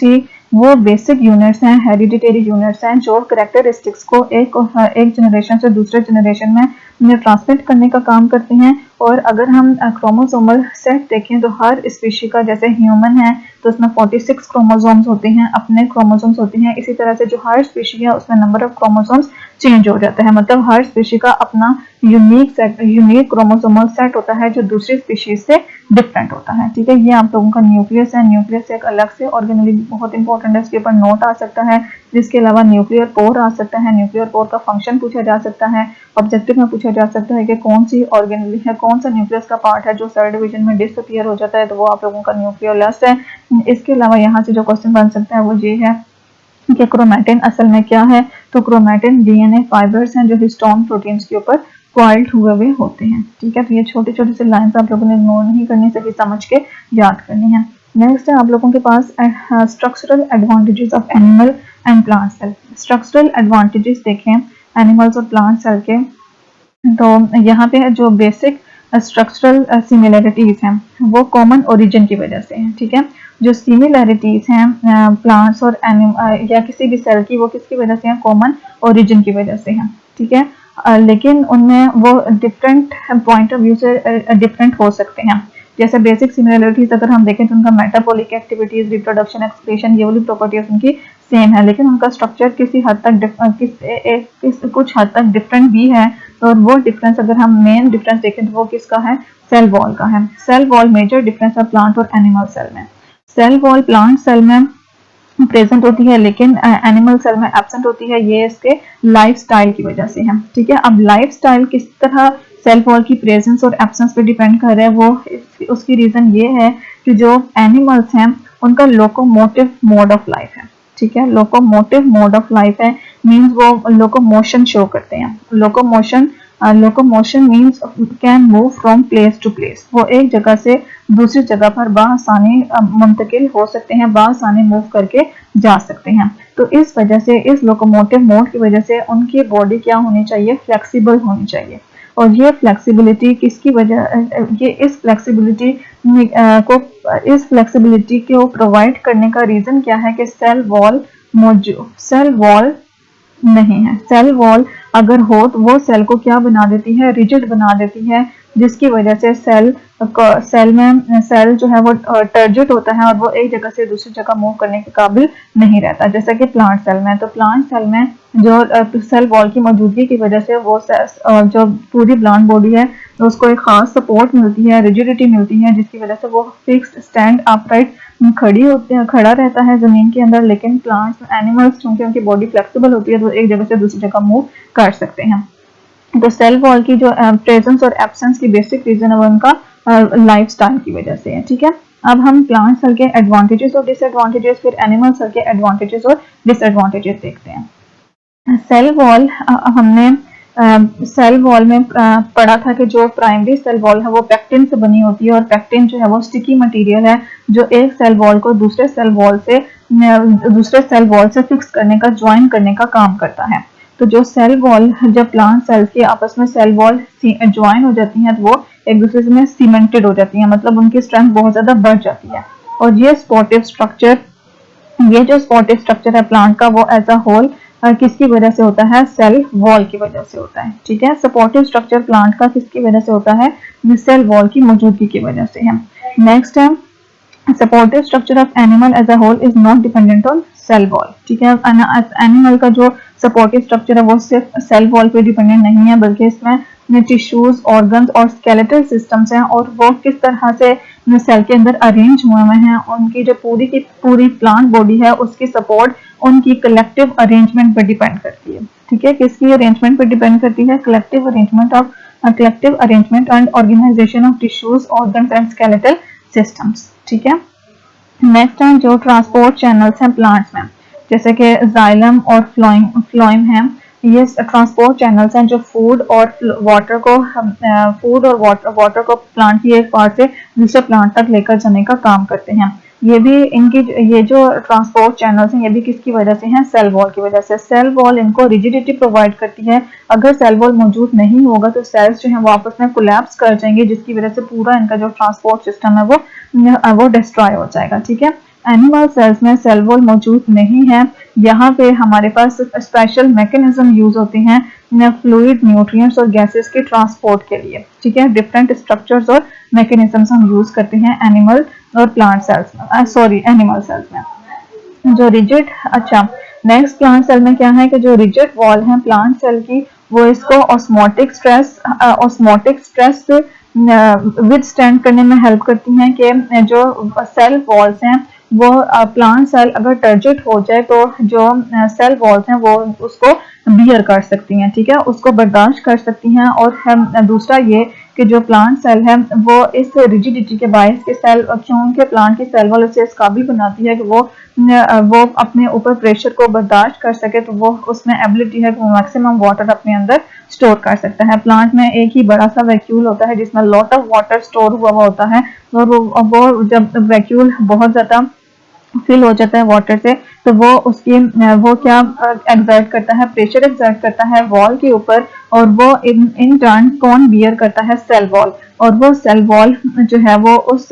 ही वो बेसिक यूनिट्स हैं, हेरिडिटरी यूनिट्स हैं जो कैरेक्टरिस्टिक्स को एक जनरेशन से दूसरे जनरेशन में ट्रांसमिट करने का काम करते हैं। और अगर हम क्रोमोसोमल सेट देखें तो हर स्पीशी का, जैसे ह्यूमन है तो उसमें 46 क्रोमोसोम्स होते हैं, अपने क्रोमोसोम्स होते हैं। इसी तरह से जो हर स्पीशी है उसमें नंबर ऑफ क्रोमोसोम्स चेंज हो जाता है, मतलब हर स्पीशी का अपना यूनिक क्रोमोसोमल सेट होता है जो दूसरी स्पीशीज से डिफरेंट होता है, ठीक है। ये आप लोगों का न्यूक्लियस है। न्यूक्लियस एक अलग से ऑर्गेनेली बहुत इंपॉर्टेंट है, इसके ऊपर नोट आ सकता है। जिसके अलावा न्यूक्लियर पोर आ सकता है, न्यूक्लियर पोर का फंक्शन पूछा जा सकता है, ऑब्जेक्टिव में पूछा जा सकता है कि कौन सी ऑर्गेनेली है, कौन सा न्यूक्लियस का पार्ट है जो सेल डिवीजन में डिसअपीयर हो जाता है, तो वो आप लोगों का न्यूक्लियोलस है। इसके अलावा यहाँ से जो क्वेश्चन बन सकता है वो ये है कि क्रोमैटिन असल में क्या है, तो क्रोमैटिन डीएनए फाइबर्स हैं जो हिस्टोन प्रोटीन्स के ऊपर कॉइल्ड हुए होते हैं, ठीक है। तो ये छोटे छोटे से लाइंस आप लोगों ने इग्नोर नहीं करनी, सभी समझ के याद करनी है। नेक्स्ट है आप लोगों के पास structural advantages of animal and plant cell. Structural advantages देखें एनिमल्स और प्लांट सेल के, तो यहाँ पे जो बेसिक स्ट्रक्चरल सिमिलरिटीज हैं वो कॉमन ओरिजिन की वजह से हैं, ठीक है। जो सिमिलरिटीज हैं प्लांट्स और या किसी भी सेल की, वो किसकी वजह से हैं, कॉमन ओरिजिन की वजह से हैं, ठीक है। लेकिन उनमें वो डिफरेंट पॉइंट ऑफ व्यू से डिफरेंट हो सकते हैं। जैसे बेसिक सिमिलरिटीज अगर हम देखें तो उनका मेटाबॉलिक एक्टिविटीज, रिप्रोडक्शन, एक्सक्रीशन, ये वाली प्रॉपर्टीज उनकी सेम है, लेकिन उनका स्ट्रक्चर किसी हद तक कुछ हद तक डिफरेंट भी है। और वो डिफरेंस अगर हम मेन डिफरेंस देखें तो वो किसका है, सेल वॉल का है। सेल वॉल मेजर डिफरेंस है प्लांट और एनिमल सेल में। सेल वॉल प्लांट सेल में प्रेजेंट होती है लेकिन एनिमल सेल में एब्सेंट होती है, ये इसके लाइफस्टाइल की वजह से है, ठीक है। अब लाइफस्टाइल किस तरह सेल वॉल की प्रेजेंस और एब्सेंस पे डिपेंड कर रहा है, वो उसकी रीजन ये है कि जो एनिमल्स हैं उनका लोकोमोटिव मोड ऑफ लाइफ है, ठीक है। लोकोमोटिव मोड ऑफ लाइफ है मींस वो लोकोमोशन शो करते हैं। Locomotion means can move from place to place, वो एक जगह से दूसरी जगह पर बासानी मुंतकिल हो सकते हैं, बासानी मूव करके जा सकते हैं। तो इस वजह से, इस लोकोमोटिव मोड की वजह से उनकी बॉडी क्या होनी चाहिए, फ्लेक्सिबल होनी चाहिए। और ये फ्लेक्सिबिलिटी किसकी वजह, ये इस फ्लेक्सिबिलिटी को प्रोवाइड करने का रीजन क्या है कि सेल वॉल नहीं है। सेल वॉल अगर हो तो वो सेल को क्या बना देती है, रिजिड बना देती है, जिसकी वजह से सेल सेल जो है वो टर्जिट होता है और वो एक जगह से दूसरी जगह मूव करने के काबिल नहीं रहता, जैसा कि प्लांट सेल में। तो प्लांट सेल में जो सेल वॉल की मौजूदगी की वजह से वो जो पूरी प्लांट बॉडी है उसको एक खास सपोर्ट मिलती है, रिजिडिटी मिलती है, जिसकी वजह से वो फिक्स्ड स्टैंड अपराइट खड़ा रहता है जमीन के अंदर। लेकिन प्लांट्स एनिमल्स चूंकि उनकी बॉडी फ्लेक्सिबल होती है तो एक जगह से दूसरी जगह मूव कर सकते हैं। तो सेल वॉल की जो प्रेजेंस और एब्सेंस की बेसिक रीजन है वो उनका लाइफस्टाइल की वजह से है। ठीक है, अब हम प्लांट सेल के एडवांटेजेस और डिसएडवांटेजेस, फिर एनिमल सेल के एडवांटेजेस और डिसएडवांटेजेस देखते हैं। सेल वॉल हमने सेल वॉल में पढ़ा था कि जो प्राइमरी सेल वॉल है वो पेक्टिन से बनी होती है और पेक्टिन जो है वो स्टिकी मटेरियल है जो एक सेल वॉल को दूसरे सेल वॉल से फिक्स करने का, ज्वाइन करने का काम करता है। तो जो सेल वॉल, जब प्लांट सेल्स के आपस में सेल वॉल ज्वाइन हो जाती हैं तो वो एक दूसरे में सीमेंटेड हो जाती हैं, मतलब उनकी स्ट्रेंथ बहुत ज्यादा बढ़ जाती है। और ये जो स्पॉटिव स्ट्रक्चर है प्लांट का वो एज अ होल किसकी वजह से होता है? सेल वॉल की वजह से होता है। ठीक है, सपोर्टिव स्ट्रक्चर प्लांट का किसकी वजह से होता है? सेल वॉल की मौजूदगी की वजह से है। नेक्स्ट है supportive structure of animal as a whole is not dependent on cell wall. ठीक है, एनिमल का जो सपोर्टिव स्ट्रक्चर है वो सिर्फ सेल वॉल पे डिपेंडेंट नहीं है, बल्कि इसमें टिश्यूज, ऑर्गन्स और स्केलेटल सिस्टम्स हैं और वो किस तरह से सेल के अंदर अरेंज हुए हैं, उनकी जो पूरी की पूरी प्लांट बॉडी है उसकी सपोर्ट उनकी कलेक्टिव अरेंजमेंट पर डिपेंड करती है। ठीक है, किसकी अरेंजमेंट पर डिपेंड करती है? Collective arrangement and organisation of tissues, organs and skeletal systems. ठीक है, नेक्स्ट है जो ट्रांसपोर्ट चैनल्स हैं प्लांट्स में, जैसे कि जाइलम और फ्लोएम हैं। ये ट्रांसपोर्ट चैनल्स हैं जो फूड और वाटर को प्लांट की एक पार्ट से दूसरे प्लांट तक लेकर जाने का काम करते हैं। ये जो ट्रांसपोर्ट चैनल्स हैं ये भी किसकी वजह से हैं? सेल वॉल की वजह से। सेल वॉल इनको रिजिडिटी प्रोवाइड करती है। अगर सेल वॉल मौजूद नहीं होगा तो सेल्स जो है वो आपस में कोलैप्स कर जाएंगे, जिसकी वजह से पूरा इनका जो ट्रांसपोर्ट सिस्टम है वो डिस्ट्रॉय हो जाएगा। ठीक है, एनिमल सेल्स में सेल वॉल मौजूद नहीं है। यहाँ पे हमारे पास स्पेशल मैकेनिज्म यूज होते हैं फ्लूइड, न्यूट्रिएंट्स और गैसेस के ट्रांसपोर्ट के लिए। ठीक है, डिफरेंट स्ट्रक्चर्स और मैकेनिज्म्स हम यूज करते हैं एनिमल सेल्स में। जो रिजिड, अच्छा नेक्स्ट प्लांट सेल में क्या है कि जो रिजिड वॉल है प्लांट सेल की वो इसको ऑस्मोटिक स्ट्रेस विदस्टैंड करने में हेल्प करती हैं कि जो सेल वॉल्स हैं वो प्लांट सेल अगर टर्जिट हो जाए तो जो सेल वॉल्स हैं वो उसको बियर कर सकती हैं। ठीक है, उसको बर्दाश्त कर सकती हैं। और दूसरा ये कि जो प्लांट सेल है वो इस रिजिडिटी के बायस के क्योंकि प्लांट की सेल वॉल उसे इस काबिल बनाती है कि वो अपने ऊपर प्रेशर को बर्दाश्त कर सके, तो वो उसमें एबिलिटी है कि वो मैक्सिमम वाटर अपने अंदर स्टोर कर सकता है। प्लांट में एक ही बड़ा सा वैक्यूल होता है जिसमें लॉट ऑफ वाटर स्टोर हुआ होता है और वो जब वैक्यूल बहुत ज्यादा फिल हो जाता है वाटर से तो वो क्या एक्सर्ट करता है? प्रेशर एक्सर्ट करता है वॉल के ऊपर और वो इन टर्न कौन बियर करता है? Cell wall. और वो सेल वॉल जो है वो उस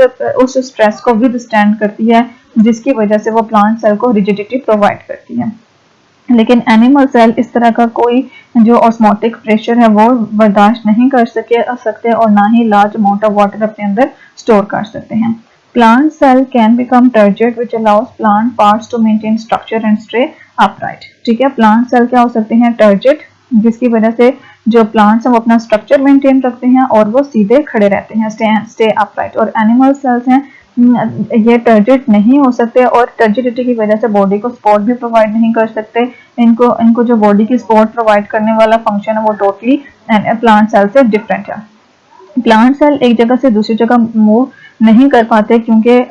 स्ट्रेस को विदस्टैंड करती है, जिसकी वजह से वो प्लांट सेल को रिजिडिटी प्रोवाइड करती है। लेकिन एनिमल सेल इस तरह का कोई जो ऑस्मोटिक प्रेशर है वो बर्दाश्त नहीं कर सकते और ना ही लार्ज अमाउंट ऑफ वाटर अपने अंदर स्टोर कर सकते हैं। Plant cell can become turgid, which allows plant parts to maintain structure and stay upright. ठीक है, प्लांट सेल क्या हो सकते हैं? टर्जिड, जिसकी वजह से जो प्लांट्स हैं वो अपना स्ट्रक्चर मेंटेन रखते हैं और वो सीधे खड़े रहते हैं, स्टे अपराइट। और एनिमल सेल्स हैं ये टर्जिड नहीं हो सकते और टर्जिडिटी की वजह से बॉडी को सपोर्ट भी प्रोवाइड नहीं कर सकते। इनको जो बॉडी की सपोर्ट प्रोवाइड करने वाला फंक्शन है वो टोटली प्लांट सेल से डिफरेंट है। प्लांट सेल एक जगह से दूसरी जगह मूव नहीं कर पाते क्योंकि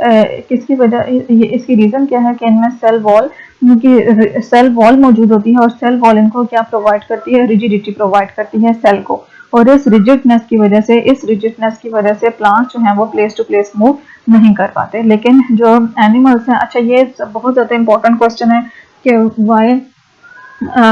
किसकी वजह, इसकी रीजन क्या है कि इनमें सेल वॉल मौजूद होती है और सेल वॉल इनको क्या प्रोवाइड करती है? रिजिडिटी प्रोवाइड करती है सेल को। और इस रिजिडनेस की वजह से प्लांट्स जो हैं वो प्लेस टू प्लेस मूव नहीं कर पाते। लेकिन जो एनिमल्स हैं, अच्छा ये बहुत ज्यादा इंपॉर्टेंट क्वेश्चन है कि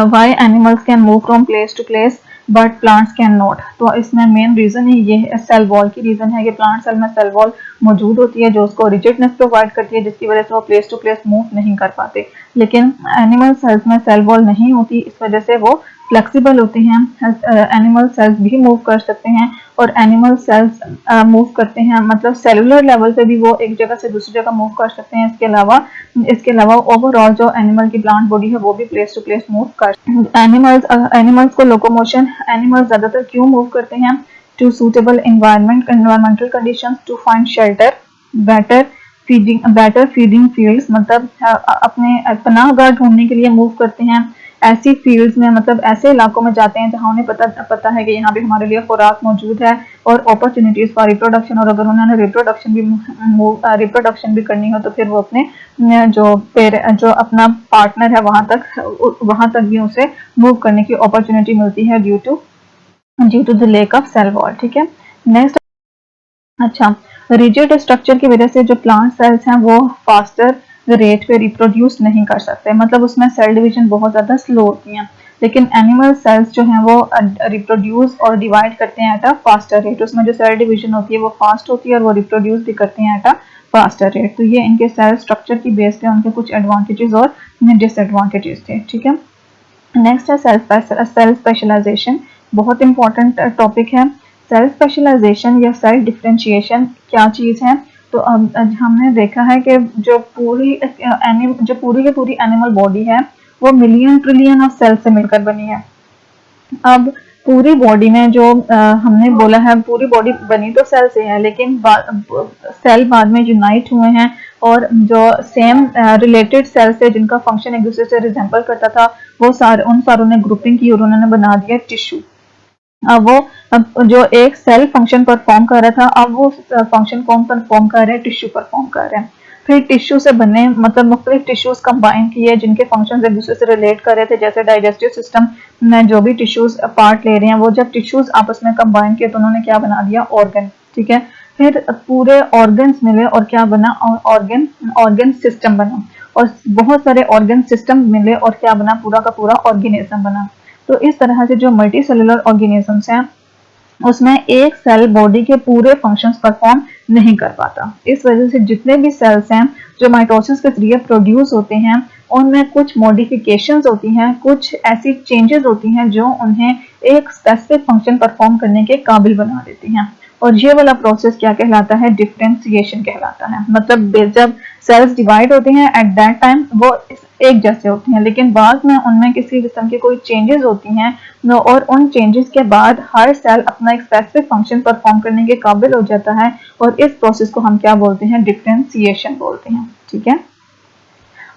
why animals can move from place to place but plants can not. तो इसमें मेन रीजन ही ये सेल वॉल की रीजन है कि प्लांट सेल में सेल वॉल मौजूद होती है जो उसको रिजिडनेस प्रोवाइड करती है, जिसकी वजह से वो प्लेस टू प्लेस मूव नहीं कर पाते। लेकिन एनिमल सेल्स में सेल वॉल नहीं होती, इस वजह से वो फ्लेक्सिबल होते हैं। एनिमल सेल्स भी मूव कर सकते हैं और एनिमल सेल्स मूव करते हैं, मतलब सेलुलर लेवल पे भी वो एक जगह से दूसरी जगह मूव कर सकते हैं। इसके अलावा ओवरऑल जो एनिमल की प्लांट बॉडी है वो भी प्लेस टू प्लेस मूव कर एनिमल्स को लोकोमोशन, एनिमल्स ज्यादातर क्यों मूव करते हैं? To suitable environmental conditions, to find shelter, better feeding fields, मतलब अपने पनाहगाह ढूंढने के लिए मूव करते हैं। ऐसी फील्ड्स में, मतलब ऐसे इलाकों में जाते हैं जहां उन्हें पता है कि यहाँ पे हमारे लिए खुराक मौजूद है और अपॉर्चुनिटीज फॉर रिप्रोडक्शन, और अगर उन्होंने रिप्रोडक्शन भी करनी हो तो फिर वो अपने जो अपना पार्टनर है वहां तक भी उसे मूव करने की अपॉर्चुनिटी मिलती है due to the lack of cell wall. ठीक है, नेक्स्ट, अच्छा, रिजिड स्ट्रक्चर की वजह से जो प्लांट सेल्स हैं वो फास्टर रेट पे रिप्रोड्यूस नहीं कर सकते, मतलब उसमें सेल डिवीजन बहुत ज्यादा स्लो होती हैं। लेकिन एनिमल सेल्स जो हैं वो रिप्रोड्यूस और डिवाइड करते हैं एट अ फास्टर रेट, उसमें जो सेल डिवीजन होती है वो फास्ट होती है और वो रिप्रोड्यूस भी करते हैं एट अ फास्टर रेट। तो ये इनके सेल स्ट्रक्चर की बेस पे उनके कुछ एडवांटेजेस और डिसएडवांटेजेस थे। ठीक है, नेक्स्ट है सेल स्पेशलाइजेशन, बहुत इंपॉर्टेंट टॉपिक है। सेल स्पेशलाइजेशन या सेल डिफरेंशिएशन क्या चीज है? तो अब हमने देखा है कि जो पूरी की पूरी एनिमल बॉडी है वो मिलियन ट्रिलियन ऑफ सेल से मिलकर बनी है। अब पूरी बॉडी में जो हमने बोला है, पूरी बॉडी बनी तो सेल से है, लेकिन सेल बाद में यूनाइट हुए हैं और जो सेम रिलेटेड सेल से जिनका फंक्शन एक दूसरे से रिजेंबल करता था वो उन सारों ने ग्रुपिंग की और उन्होंने बना दिया टिश्यू। अब जो एक सेल फंक्शन परफॉर्म कर रहा था, अब वो फंक्शन कौन परफॉर्म कर रहे हैं? टिश्यू परफॉर्म कर रहे हैं। फिर टिश्यू से बने, मतलब मुख्तलिफ टिश्यूज कंबाइन किए जिनके फंक्शन एक दूसरे से रिलेट कर रहे थे, जैसे डाइजेस्टिव सिस्टम में जो भी टिश्यूज पार्ट ले रहे हैं वो जब टिश्यूज आपस में कंबाइन किए तो उन्होंने क्या बना दिया? ऑर्गन। ठीक है, फिर पूरे ऑर्गन्स मिले और क्या बना? ऑर्गन सिस्टम बना, और बहुत सारे ऑर्गन सिस्टम मिले और क्या बना? पूरा का पूरा ऑर्गेनिज्म बना। तो इस तरह से जो मल्टी सेलुलर ऑर्गेनिजम्स हैं उसमें एक सेल बॉडी के पूरे फंक्शंस परफॉर्म नहीं कर पाता। इस वजह से जितने भी सेल्स हैं जो माइटोसिस के जरिए प्रोड्यूस होते हैं उनमें कुछ मॉडिफिकेशंस होती हैं, कुछ ऐसी चेंजेस होती हैं जो उन्हें एक स्पेसिफिक फंक्शन परफॉर्म करने के काबिल बना देती हैं। और ये वाला प्रोसेस क्या कहलाता है? डिफरेंशिएशन कहलाता है। मतलब जब सेल्स डिवाइड होते हैं एट दैट टाइम वो एक जैसे होते हैं, लेकिन बाद में उनमें किसी किस्म की कोई चेंजेस होती हैं और उन चेंजेस के बाद हर सेल अपना एक स्पेसिफिक फंक्शन परफॉर्म करने के काबिल हो जाता है और इस प्रोसेस को हम क्या बोलते हैं? डिफरेंशिएशन बोलते हैं। ठीक है,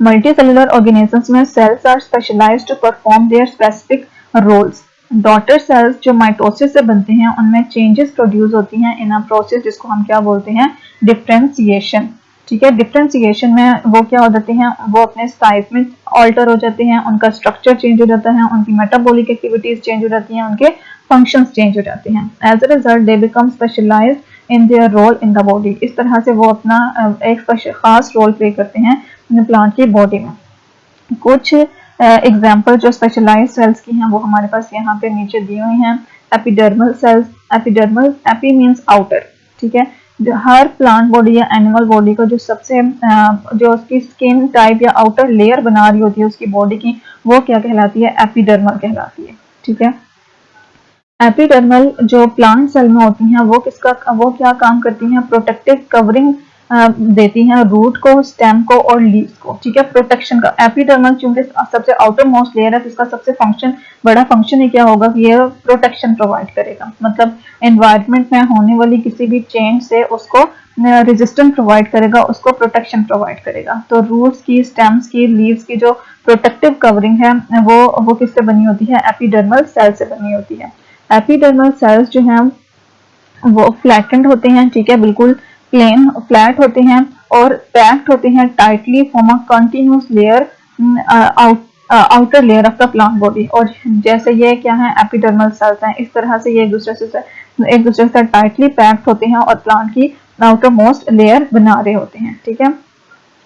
मल्टीसेलुलर ऑर्गेनिजम्स में cells are specialised to perform their specific roles. Daughter cells जो माइटोसिस से बनते हैं उनमें चेंजेस प्रोड्यूस होती हैं इन अ प्रोसेस जिसको हम क्या बोलते हैं? डिफरेंशिएशन। ठीक है, डिफरेंशिएशन में वो क्या हो जाते हैं? वो अपने साइज में ऑल्टर हो जाते हैं, उनका स्ट्रक्चर चेंज हो जाता है, उनकी मेटाबॉलिक एक्टिविटीज चेंज हो जाती हैं, उनके फंक्शंस चेंज हो जाते हैं। As a result they become specialised in their role in the body. इस तरह से वो अपना एक खास रोल प्ले करते हैं प्लांट की बॉडी में। कुछ एग्जाम्पल जो स्पेशलाइज्ड सेल्स की हैं वो हमारे पास यहाँ पे नीचे दी हुई हैं। Epidermal cells, AP means outer. ठीक है, हर प्लांट बॉडी या एनिमल बॉडी का जो सबसे जो उसकी स्किन टाइप या आउटर लेयर बना रही होती है उसकी बॉडी की, वो क्या कहलाती है? एपिडर्मल कहलाती है। ठीक है, एपिडर्मल जो प्लांट सेल में होती हैं वो क्या काम करती हैं? प्रोटेक्टिव कवरिंग देती हैं रूट को, स्टेम को और लीव्स को। ठीक है, प्रोटेक्शन का। एपिडर्मल चूंकि सबसे आउटर मोस्ट लेयर है तो इसका सबसे बड़ा फंक्शन ही क्या होगा कि ये प्रोटेक्शन प्रोवाइड करेगा, मतलब एनवायरनमेंट में होने वाली किसी भी चेंज से उसको रेजिस्टेंस प्रोवाइड करेगा, उसको प्रोटेक्शन प्रोवाइड करेगा। तो रूट्स की, स्टेम्स की, लीव्स की जो प्रोटेक्टिव कवरिंग है वो किससे बनी होती है? एपिडर्मल सेल से बनी होती है। एपिडर्मल सेल्स जो हैं वो फ्लैटेंड होते हैं। ठीक है, बिल्कुल प्लेन फ्लैट होते हैं और पैक्ड होते हैं tightly form a continuous layer outer layer of the plant body. और जैसे ये क्या है? एपिडर्मल सेल्स हैं, इस तरह से ये एक दूसरे से टाइटली पैक्ड होते हैं और प्लांट की आउटर मोस्ट लेयर बना रहे होते हैं। ठीक है,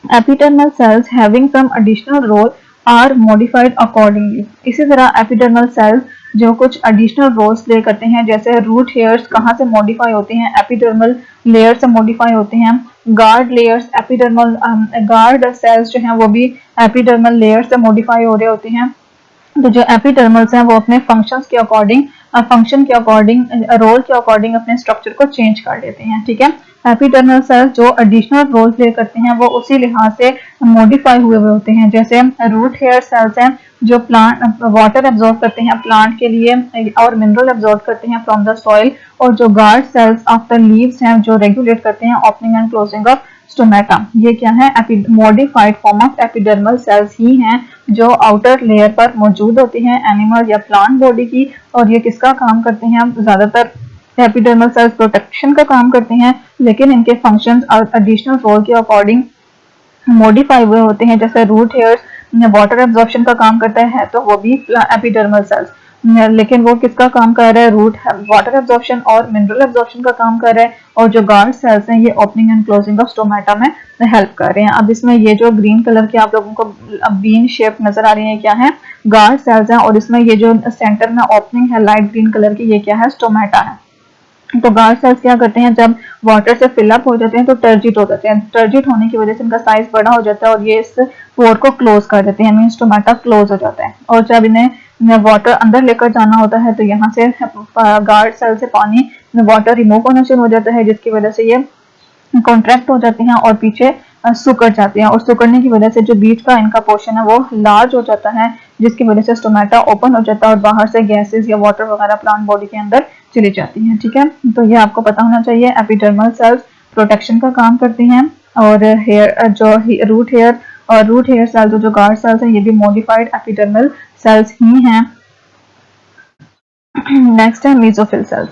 epidermal cells having some additional role are modified accordingly. इसी तरह एपिडर्मल सेल्स जो कुछ एडिशनल रोल्स प्ले करते हैं, जैसे रूट हेयर्स कहाँ से मॉडिफाई होते हैं? एपिडर्मल लेयर से मॉडिफाई होते हैं। Guard layers, epidermal guard cells जो हैं वो भी एपिडर्मल लेयर से मॉडिफाई हो रहे होते हैं। तो जो एपिडर्मल्स हैं वो अपने फंक्शंस के अकॉर्डिंग फंक्शन के अकॉर्डिंग, रोल के अकॉर्डिंग अपने स्ट्रक्चर को चेंज कर लेते हैं, ठीक है। एपिडर्मल सेल्स जो एडिशनल रोल प्ले करते हैं वो उसी लिहाज से मॉडिफाई हुए होते हैं। जैसे रूट हेयर सेल्स हैं जो प्लांट वाटर एब्जॉर्ब करते हैं प्लांट के लिए और मिनरल एब्जॉर्ब करते हैं फ्रॉम द सॉइल, और जो गार्ड सेल्स आफ्टर लीव्स हैं जो रेगुलेट करते हैं opening and closing of stomata. ये क्या है, modified form of epidermal cells ही हैं जो आउटर लेयर पर मौजूद होती हैं एनिमल या प्लांट बॉडी की। और ये किसका काम करते हैं, ज्यादातर एपिडर्मल सेल्स प्रोटेक्शन का काम करते हैं, लेकिन इनके फंक्शंस और एडिशनल रोल के अकॉर्डिंग मॉडिफाई हुए होते हैं। जैसे रूट हेयर्स वाटर एब्जॉर्प्शन का काम करता है तो वो भी एपिडर्मल सेल्स, लेकिन वो किसका काम कर रहा है, रूट वाटर एब्जॉर्प्शन और मिनरल एब्जॉर्प्शन का काम कर रहा है। और जो गार्ड सेल्स हैं ये opening and closing of stomata में हेल्प कर रहे हैं। अब इसमें ये जो ग्रीन कलर की आप लोगों को बीन शेप नजर आ रही है क्या है, गार्ड सेल्स हैं, और इसमें ये जो सेंटर में ओपनिंग है लाइट ग्रीन कलर की ये क्या है, स्टोमेटा है। तो गार्ड सेल्स क्या करते हैं, जब वाटर से फिलअप हो जाते हैं तो टर्जिट हो जाते हैं, टर्जिट होने की वजह से इनका साइज बड़ा हो जाता है और ये इस पोर को क्लोज कर देते हैं, मीन स्टोमेटा क्लोज हो जाता है। और जब इन्हें वाटर अंदर लेकर जाना होता है तो यहाँ से गार्ड सेल से पानी वाटर रिमूव होना शुरू हो जाता है, जिसकी वजह से ये कॉन्ट्रैक्ट हो जाते हैं और पीछे सुकड़ जाते हैं, और सुकड़ने की वजह से जो बीच का इनका पोर्शन है वो लार्ज हो जाता है, जिसकी वजह से स्टोमेटा ओपन हो जाता है और बाहर से गैसेस या वाटर वगैरह प्लांट बॉडी के अंदर चली जाती हैं, ठीक है। तो ये आपको पता होना चाहिए। एपिडर्मल सेल्स प्रोटेक्शन का काम करती हैं, और हेयर जो रूट हेयर और रूट हेयर सेल्स जो गार्ड सेल्स हैं ये भी मॉडिफाइड एपिडर्मल सेल्स ही हैं। नेक्स्ट है मेसोफिल सेल्स।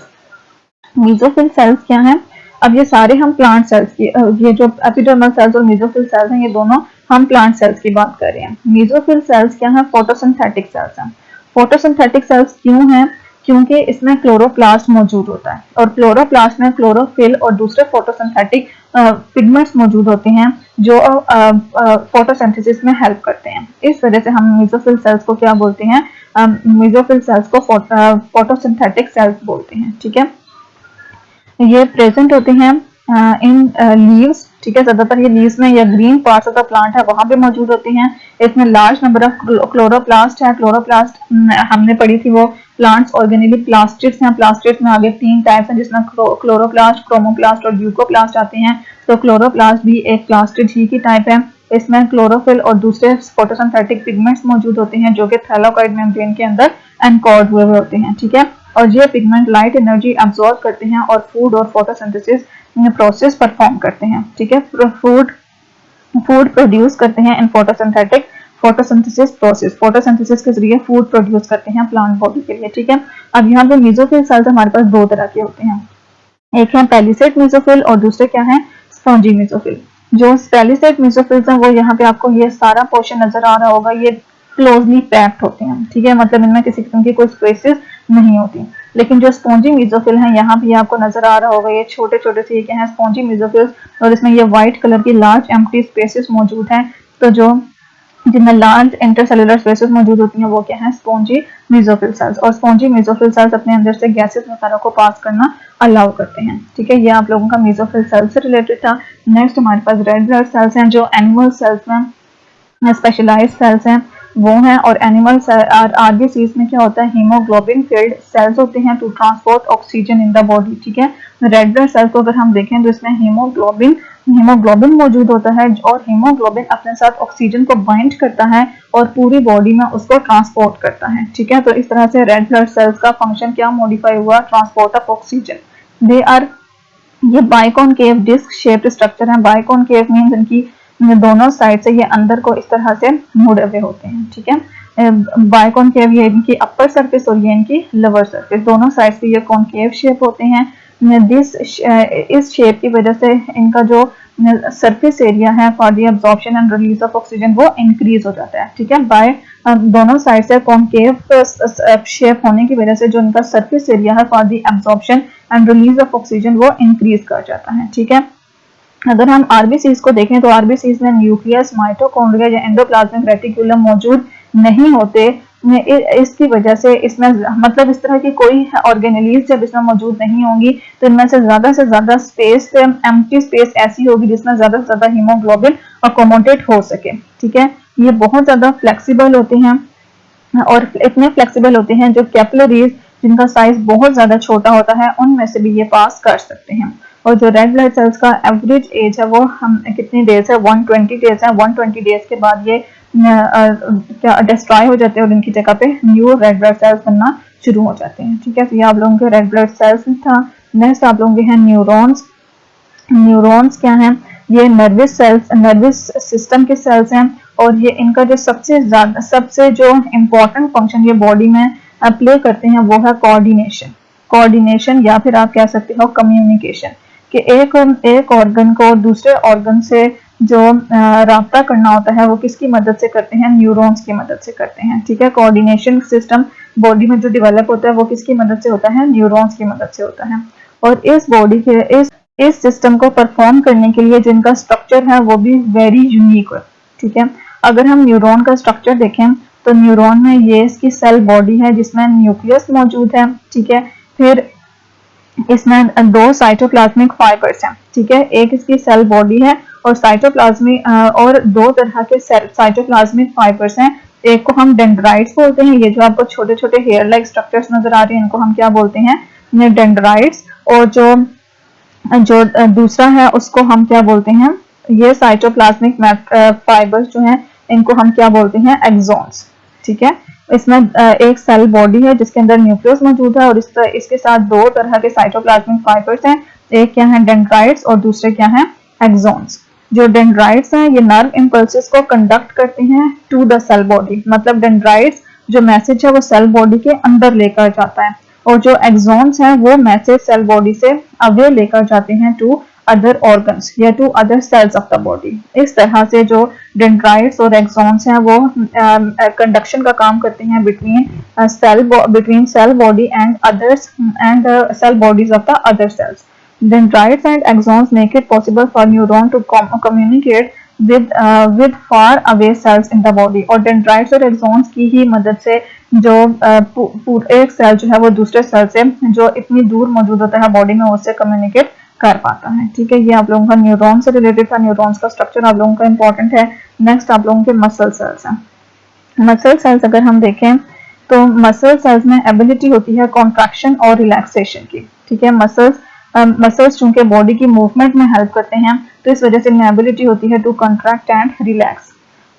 मेसोफिल सेल्स क्या है, अब ये सारे हम प्लांट सेल्स की, ये जो एपिडर्मल सेल्स और मेसोफिल सेल्स हैं ये दोनों हम प्लांट सेल्स की बात कर रहे हैं। मेसोफिल सेल्स क्या है, फोटोसिंथेटिक सेल्स हैं। फोटोसिंथेटिक सेल्स क्यों हैं, क्योंकि इसमें क्लोरोप्लास्ट मौजूद होता है, और क्लोरोप्लास्ट में क्लोरोफिल और दूसरे फोटोसिंथेटिक पिगमेंट्स मौजूद होते हैं जो फोटोसिंथेसिस में हेल्प करते हैं। इस वजह से हम मेसोफिल सेल्स को क्या बोलते हैं, मेसोफिल सेल्स को फोटोसिंथेटिक सेल्स बोलते हैं, ठीक है। ये प्रेजेंट होते हैं इन लीव्स, ठीक है। ज्यादातर ये लीव्स में या green parts of the plant है वहां पे मौजूद होते हैं। इसमें लार्ज नंबर ऑफ क्लोरोप्लास्ट है। क्लोरोप्लास्ट हमने पढ़ी थी वो प्लांट्स ऑर्गेनिली प्लास्टिड्स हैं। प्लास्टिड्स में आगे 3 टाइप्स हैं जिसमें क्लोरोप्लास्ट, क्रोमोप्लास्ट और ल्यूकोप्लास्ट आते हैं। तो क्लोरोप्लास्ट भी एक प्लास्टिड ही की टाइप है। इसमें क्लोरोफिल और दूसरे फोटोसिंथेटिक पिगमेंट्स मौजूद होते हैं जो कि थैलाकोइड मेम्ब्रेन के अंदर एनकोड हुए होते हैं, ठीक है। और ये पिगमेंट लाइट एनर्जी अब्सॉर्ब करते हैं और फूड और फोटोसिंथेसिस प्रोसेस परफॉर्म करते हैं, ठीक है। फूड प्रोड्यूस करते हैं इन फोटोसिंथेसिस प्रोसेस। फोटोसिंथेसिस के जरिए फूड प्रोड्यूस करते हैं प्लांट बॉडी के लिए, ठीक है। अब यहाँ पे मेसोफिल सेल्स हमारे पास 2 तरह के होते हैं, एक है पेलिसेड मेसोफिल और दूसरे क्या है, स्पॉन्जी मेसोफिल। जो पेलिसेड मेसोफिल्स हैं वो यहाँ पे आपको ये सारा पोर्शन नजर आ रहा होगा, ये क्लोजली पैक्ड होते हैं, ठीक है, मतलब इनमें किसी किस्म की कोई स्पेसेस नहीं होती। लेकिन जो स्पॉन्जी मेसोफिल हैं यहाँ भी आपको नजर आ रहा होगा, ये छोटे छोटे से ये क्या है, स्पॉन्जी मेसोफिल्स, और इसमें ये व्हाइट कलर की लार्ज एम्प्टी स्पेसेस मौजूद हैं। तो जो जिनमें लार्ज इंटरसेलुलर स्पेसेस मौजूद होती हैं वो क्या है, स्पॉन्जी मेसोफिल सेल्स। और स्पॉन्जी मेसोफिल सेल्स अपने अंदर से गैसेस वगैरह को पास करना अलाउ करते हैं, ठीक है। ये आप लोगों का मेसोफिल सेल्स से रिलेटेड था। नेक्स्ट हमारे पास रेड ब्लड सेल्स हैं जो एनिमल सेल्स में स्पेशलाइज्ड सेल्स हैं वो हैं। और एनिमल आरबीसीज में क्या होता है, हीमोग्लोबिन फिल्ड सेल्स होते हैं to transport oxygen in the body, ठीक है। रेड ब्लड सेल्स को अगर हम देखें तो इसमें हीमोग्लोबिन मौजूद होता है और हीमोग्लोबिन अपने साथ ऑक्सीजन को बाइंड करता है और पूरी बॉडी में उसको ट्रांसपोर्ट करता है, ठीक है। तो इस तरह से रेड ब्लड सेल्स का फंक्शन क्या मॉडिफाई हुआ, transport of oxygen. They are, ये बाइकॉनकेव डिस्क शेप्ड स्ट्रक्चर है। बाइकॉनकेव मींस इनकी दोनों साइड से ये अंदर को इस तरह से मुड़े हुए होते हैं, ठीक है। बाइकॉनकेव ये इनकी अपर सरफेस और ये इनकी लोअर सरफेस, दोनों साइड से ये कॉनकेव शेप होते हैं। इस शेप की वजह से इनका जो सरफेस एरिया है for the absorption and release of oxygen वो इंक्रीज हो जाता है, ठीक है। बाय दोनों साइड से कॉनकेव शेप होने की वजह से जो इनका सरफेस एरिया है for the absorption and release of oxygen वो इंक्रीज कर जाता है, ठीक है। अगर हम आरबीसीज को देखें तो आरबीसीज में न्यूक्लियस, माइटोकॉन्ड्रिया या एंडोप्लाज्मिक रेटिकुलम मौजूद नहीं होते। इसकी वजह से इसमें मतलब इस तरह की कोई ऑर्गेनेलीज जब इसमें मौजूद नहीं होंगी तो इनमें से ज्यादा स्पेस, एम्प्टी स्पेस ऐसी होगी जिसमें ज्यादा से ज्यादा हीमोग्लोबिन अकोमोडेट हो सके, ठीक है। ये बहुत ज्यादा फ्लेक्सिबल होते हैं और इतने फ्लेक्सिबल होते हैं जो कैपिलरीज जिनका साइज बहुत ज़्यादा छोटा होता है उनमें से भी ये पास कर सकते हैं। और जो रेड ब्लड सेल्स का एवरेज एज है वो हम कितनी डेज है, 120 डेज है। 120 डेज के बाद ये क्या डिस्ट्रॉय हो जाते हैं और इनकी जगह पे न्यू रेड ब्लड सेल्स बनना शुरू हो जाते हैं। ठीक है, तो ये आप लोगों के रेड ब्लड सेल्स था। नेक्स्ट आप लोगों के हैं न्यूरॉन्स। न्यूरॉन्स क्या हैं, ये नर्वस सेल्स, नर्वस सिस्टम के सेल्स हैं और ये इनका जो सबसे जो इम्पोर्टेंट फंक्शन ये बॉडी में प्ले करते हैं वो है कोऑर्डिनेशन। कोऑर्डिनेशन या फिर आप कह सकते हो कम्युनिकेशन, कि एक ऑर्गन को दूसरे ऑर्गन से जो राब्ता करना होता है वो किसकी मदद से करते हैं, न्यूरॉन्स की मदद से करते हैं। ठीक है, कोऑर्डिनेशन सिस्टम बॉडी में जो डेवलप होता है वो किसकी मदद से होता है, न्यूरॉन्स की मदद से होता है। और इस बॉडी के इस सिस्टम को परफॉर्म करने के लिए जिनका स्ट्रक्चर है वो भी वेरी यूनिक है। ठीक है, अगर हम न्यूरॉन का स्ट्रक्चर देखें तो न्यूरॉन में ये इसकी सेल बॉडी है जिसमें न्यूक्लियस मौजूद है। ठीक है, फिर इसमें 2 साइटोप्लाज्मिक फाइबर्स हैं। ठीक है, एक इसकी सेल बॉडी है और साइटोप्लाज्मिक और 2 तरह के साइटोप्लाज्मिक फाइबर्स हैं। एक को हम डेंड्राइट्स बोलते हैं, ये जो आपको छोटे छोटे हेयर लाइक स्ट्रक्चर्स नजर आ रहे हैं इनको हम क्या बोलते हैं, डेंड्राइट्स। और जो दूसरा है उसको हम क्या बोलते हैं, ये साइटोप्लाज्मिक फाइबर्स जो हैं इनको हम क्या बोलते हैं, एक्सॉन्स। ठीक है, इसमें एक सेल बॉडी है जिसके अंदर न्यूक्लियस मौजूद है और इसके साथ 2 तरह के साइटोप्लाज्मिक फाइबर्स हैं। एक क्या है डेंड्राइट्स और दूसरे क्या है एक्सॉन्स। जो डेंड्राइट्स हैं ये नर्व इम्पल्सेस को कंडक्ट करते हैं टू द सेल बॉडी, मतलब डेंड्राइट्स जो मैसेज है वो सेल बॉडी के अंदर लेकर जाता है और जो एक्सॉन्स हैं वो मैसेज सेल बॉडी से अवे लेकर जाते हैं टू अदर ऑर्गन्स या to other cells of the body. इस तरह से जो डेंड्राइट्स और एक्सॉन्स हैं वो कंडक्शन का काम करते हैं between cell body and others and cell bodies of the other cells. Dendrites and axons make it possible for neuron to communicate with far away cells in the body। और dendrites और axons की ही मदद से जो एक cell जो है वो दूसरे सेल से जो इतनी दूर मौजूद होता है बॉडी में उससे कम्युनिकेट कर पाता है। ठीक है, ये आप लोगों का न्यूरॉन से रिलेटेड था। न्यूरॉन्स का स्ट्रक्चर आप लोगों का इंपॉर्टेंट है। नेक्स्ट आप लोगों के मसल सेल्स हैं। मसल सेल्स अगर हम देखें तो मसल सेल्स में एबिलिटी होती है कॉन्ट्रैक्शन और रिलैक्सेशन की। ठीक है, मसल्स चूंकि बॉडी की मूवमेंट में हेल्प करते हैं तो इस वजह से इनमें एबिलिटी होती है टू कॉन्ट्रैक्ट एंड रिलैक्स।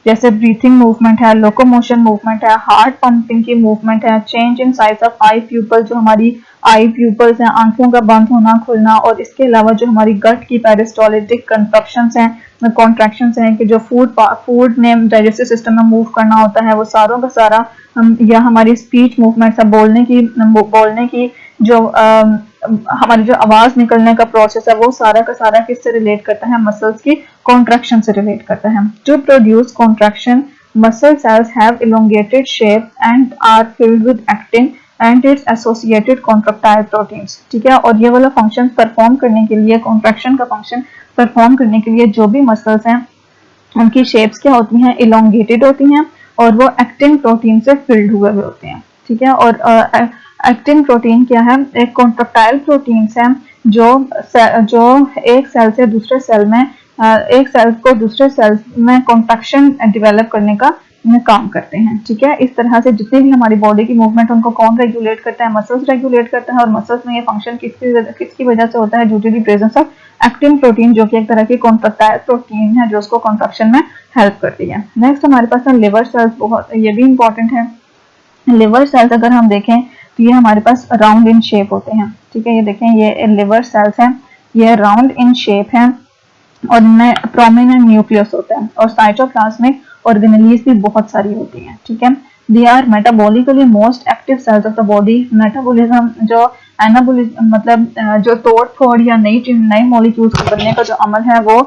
जैसे ब्रीथिंग मूवमेंट है, लोकोमोशन मूवमेंट है, हार्ट पंपिंग की मूवमेंट है, change in size of eye pupil, जो हमारी आई प्यूपल्स हैं, आंखों का बंद होना खुलना, और इसके अलावा जो हमारी गट की पेरिस्टोलिटिक कंट्रक्शंस हैं, कॉन्ट्रैक्शंस हैं कि जो फूड ने डाइजेस्टिव सिस्टम में मूव करना होता है वो सारों का सारा या हमारी स्पीच मूवमेंट्स है, बोलने की जो हमारी जो आवाज निकलने का प्रोसेस है वो सारा का सारा किससे रिलेट करता है, मसल्स की कॉन्ट्रैक्शन से रिलेट करता है। To produce contraction muscle cells have elongated shape and are filled with actin and its associated contractile proteins. ठीक है, और ये वाला फंक्शन परफॉर्म करने के लिए, कॉन्ट्रैक्शन का फंक्शन परफॉर्म करने के लिए जो भी मसल्स हैं उनकी शेप्स क्या होती हैं, इलोंगेटेड होती हैं और वो एक्टिन प्रोटीन से फिल्ड हुए हुए होते हैं। ठीक है, और एक्टिन प्रोटीन क्या है, एक कॉन्ट्रैक्टाइल प्रोटीन्स है जो एक सेल से दूसरे सेल में एक सेल को दूसरे सेल में कॉन्ट्रैक्शन डेवलप करने का काम करते हैं। ठीक है, इस तरह से जितनी भी हमारी बॉडी की मूवमेंट उनको कौन रेगुलेट करता है, मसल्स रेगुलेट करता है। और मसल्स में ये फंक्शन किसकी वजह से होता है, due to the presence of actin protein, जो कि एक तरह की कॉन्ट्रैक्टाइल प्रोटीन है जो उसको कॉन्ट्रैक्शन में हेल्प करती है। नेक्स्ट हमारे पास है लिवर सेल्स, बहुत ये भी इंपॉर्टेंट है। लिवर सेल्स अगर हम देखें तो ये हमारे पास राउंड इन शेप होते हैं। ठीक है, ये देखें ये लिवर सेल्स हैं, ये राउंड इन शेप है और इनमें प्रोमिनेंट न्यूक्लियस होता है और साइटोप्लाज्मिक ऑर्गेनेलीज भी बहुत सारी होती हैं। ठीक है, they are metabolically most active cells of the body. Metabolism जो एनाबॉलिज्म मतलब जो तोड़ या नई मॉलिक्यूल्स बनने का जो अमल है वो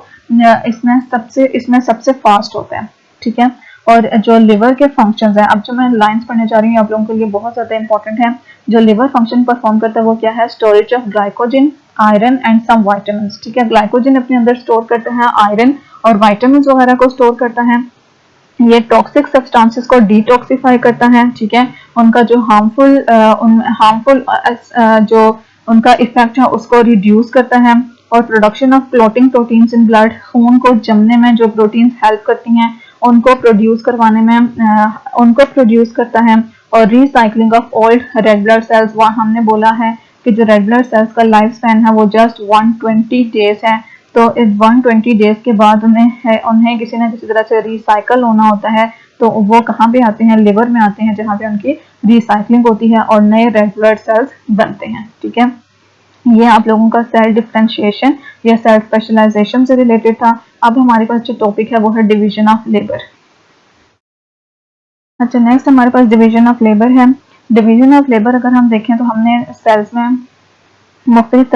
इसमें सबसे फास्ट होता है। ठीक है, और जो लिवर के फंक्शंस हैं, अब जो मैं लाइंस पढ़ने जा रही हूँ आप लोगों के लिए बहुत ज्यादा इंपॉर्टेंट है। जो लिवर फंक्शन परफॉर्म करता है वो क्या है, storage of glycogen, iron and some vitamins. ठीक है, ग्लाइकोजन अपने अंदर स्टोर करता है, आयरन और विटामिन्स वगैरह को स्टोर करता है। ये टॉक्सिक सब्सटेंसेस को डिटॉक्सिफाई करता है। ठीक है, उनका जो हार्मफुल जो उनका इफेक्ट है उसको रिड्यूस करता है। और production of clotting proteins in blood, खून को जमने में जो प्रोटीन्स हेल्प करती हैं उनको प्रोड्यूस करता है। और recycling of old red blood sales, वहाँ हमने बोला है कि जो रेड ब्लड सेल्स का लाइफ स्पैन है वो जस्ट 120 डेज है। तो इस 120 डेज के बाद उन्हें किसी न किसी तरह से रिसाइकल होना होता है। तो वो कहाँ पे आते हैं, लिवर में आते हैं, जहाँ पे उनकी रिसाइकलिंग होती है और नए रेड ब्लड सेल्स बनते हैं। ठीक है, ये आप लोगों का सेल डिफरेंशिएशन या सेल स्पेशलाइजेशन से रिलेटेड था। अब हमारे पास जो टॉपिक है वो है डिवीजन ऑफ लेबर। अच्छा, नेक्स्ट हमारे पास डिवीजन ऑफ लेबर है। डिवीजन ऑफ लेबर अगर हम देखें तो हमने सेल्स में मुख्तलिफ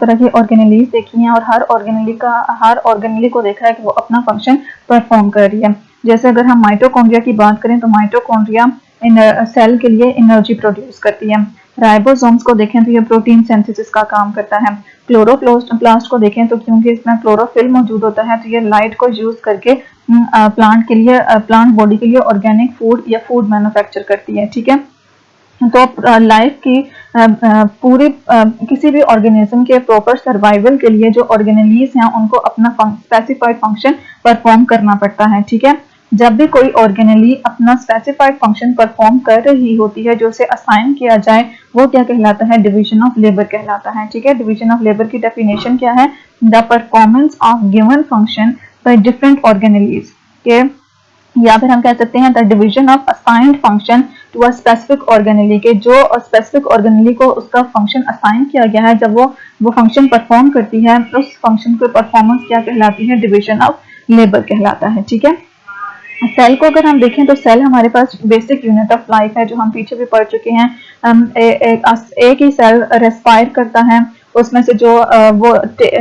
तरह की ऑर्गेनेलीज देखी हैं और हर ऑर्गेनेली को देखा है कि वो अपना फंक्शन परफॉर्म कर रही है। जैसे अगर हम माइटोकॉन्ड्रिया की बात करें तो माइटोकॉन्ड्रिया सेल के लिए एनर्जी प्रोड्यूस करती है। राइबोसोम्स को देखें तो ये प्रोटीन सिंथेसिस का काम करता है। क्लोरोप्लास्ट को देखें तो क्योंकि इसमें क्लोरोफिल मौजूद होता है तो ये लाइट को यूज करके प्लांट बॉडी के लिए ऑर्गेनिक फूड या फूड मैन्युफैक्चर करती है। ठीक है, तो लाइफ की पूरी किसी भी ऑर्गेनिज्म के प्रॉपर सर्वाइवल के लिए जो ऑर्गेनेलीज हैं उनको अपना स्पेसिफाइड फंक्शन परफॉर्म करना पड़ता है। ठीक है, जब भी कोई ऑर्गेनेली अपना स्पेसिफाइड फंक्शन परफॉर्म कर रही होती है जो उसे असाइन किया जाए वो क्या कहलाता है, डिवीजन ऑफ लेबर कहलाता है। ठीक है, डिवीजन ऑफ लेबर की डेफिनेशन क्या है, the performance of given function by different organelles के, या फिर हम कह सकते हैं the division of assigned function to a specific organelle के, जो स्पेसिफिक ऑर्गेनेली को उसका फंक्शन असाइन किया गया है जब वो फंक्शन परफॉर्म करती है उस फंक्शन की परफॉर्मेंस क्या कहलाती है, डिवीजन ऑफ लेबर कहलाता है। ठीक है, सेल को अगर हम देखें तो सेल हमारे पास बेसिक यूनिट ऑफ लाइफ है जो हम पीछे भी पढ़ चुके हैं। एक ही सेल रेस्पायर करता है, उसमें से जो वो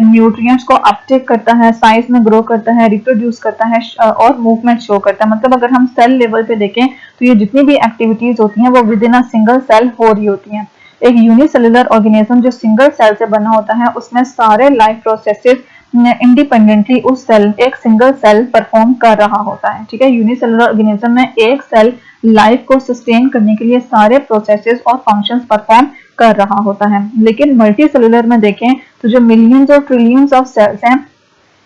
न्यूट्रिएंट्स को अपटेक करता है, साइज में ग्रो करता है, रिप्रोड्यूस करता है और मूवमेंट शो करता है। मतलब अगर हम सेल लेवल पे देखें तो ये जितनी भी एक्टिविटीज होती हैं वो within a single cell हो रही होती हैं। एक यूनिसेलुलर ऑर्गेनिज्म जो सिंगल सेल से बना होता है उसमें सारे लाइफ प्रोसेसेस इंडिपेंडेंटली उस सेल एक सिंगल सेल परफॉर्म कर रहा होता है। ठीक है, यूनिसेलुलर ऑर्गेनिज्म में एक सेल लाइफ को सस्टेन करने के लिए सारे प्रोसेसेस और फंक्शंस परफॉर्म कर रहा होता है। लेकिन मल्टी सेलुलर में देखें तो जो मिलियंस और ट्रिलियंस ऑफ सेल्स हैं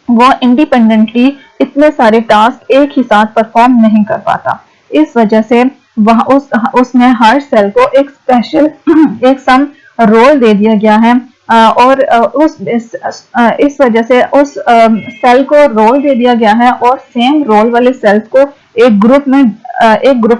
वो इंडिपेंडेंटली इतने सारे टास्क एक ही साथ परफॉर्म नहीं कर पाता। इस वजह से वह उसमें हर सेल को एक स्पेशल एक सम रोल दे दिया गया है और इस वजह से उस सेल को रोल दे दिया गया है और सेम रोल वाले सेल्स को एक ग्रुप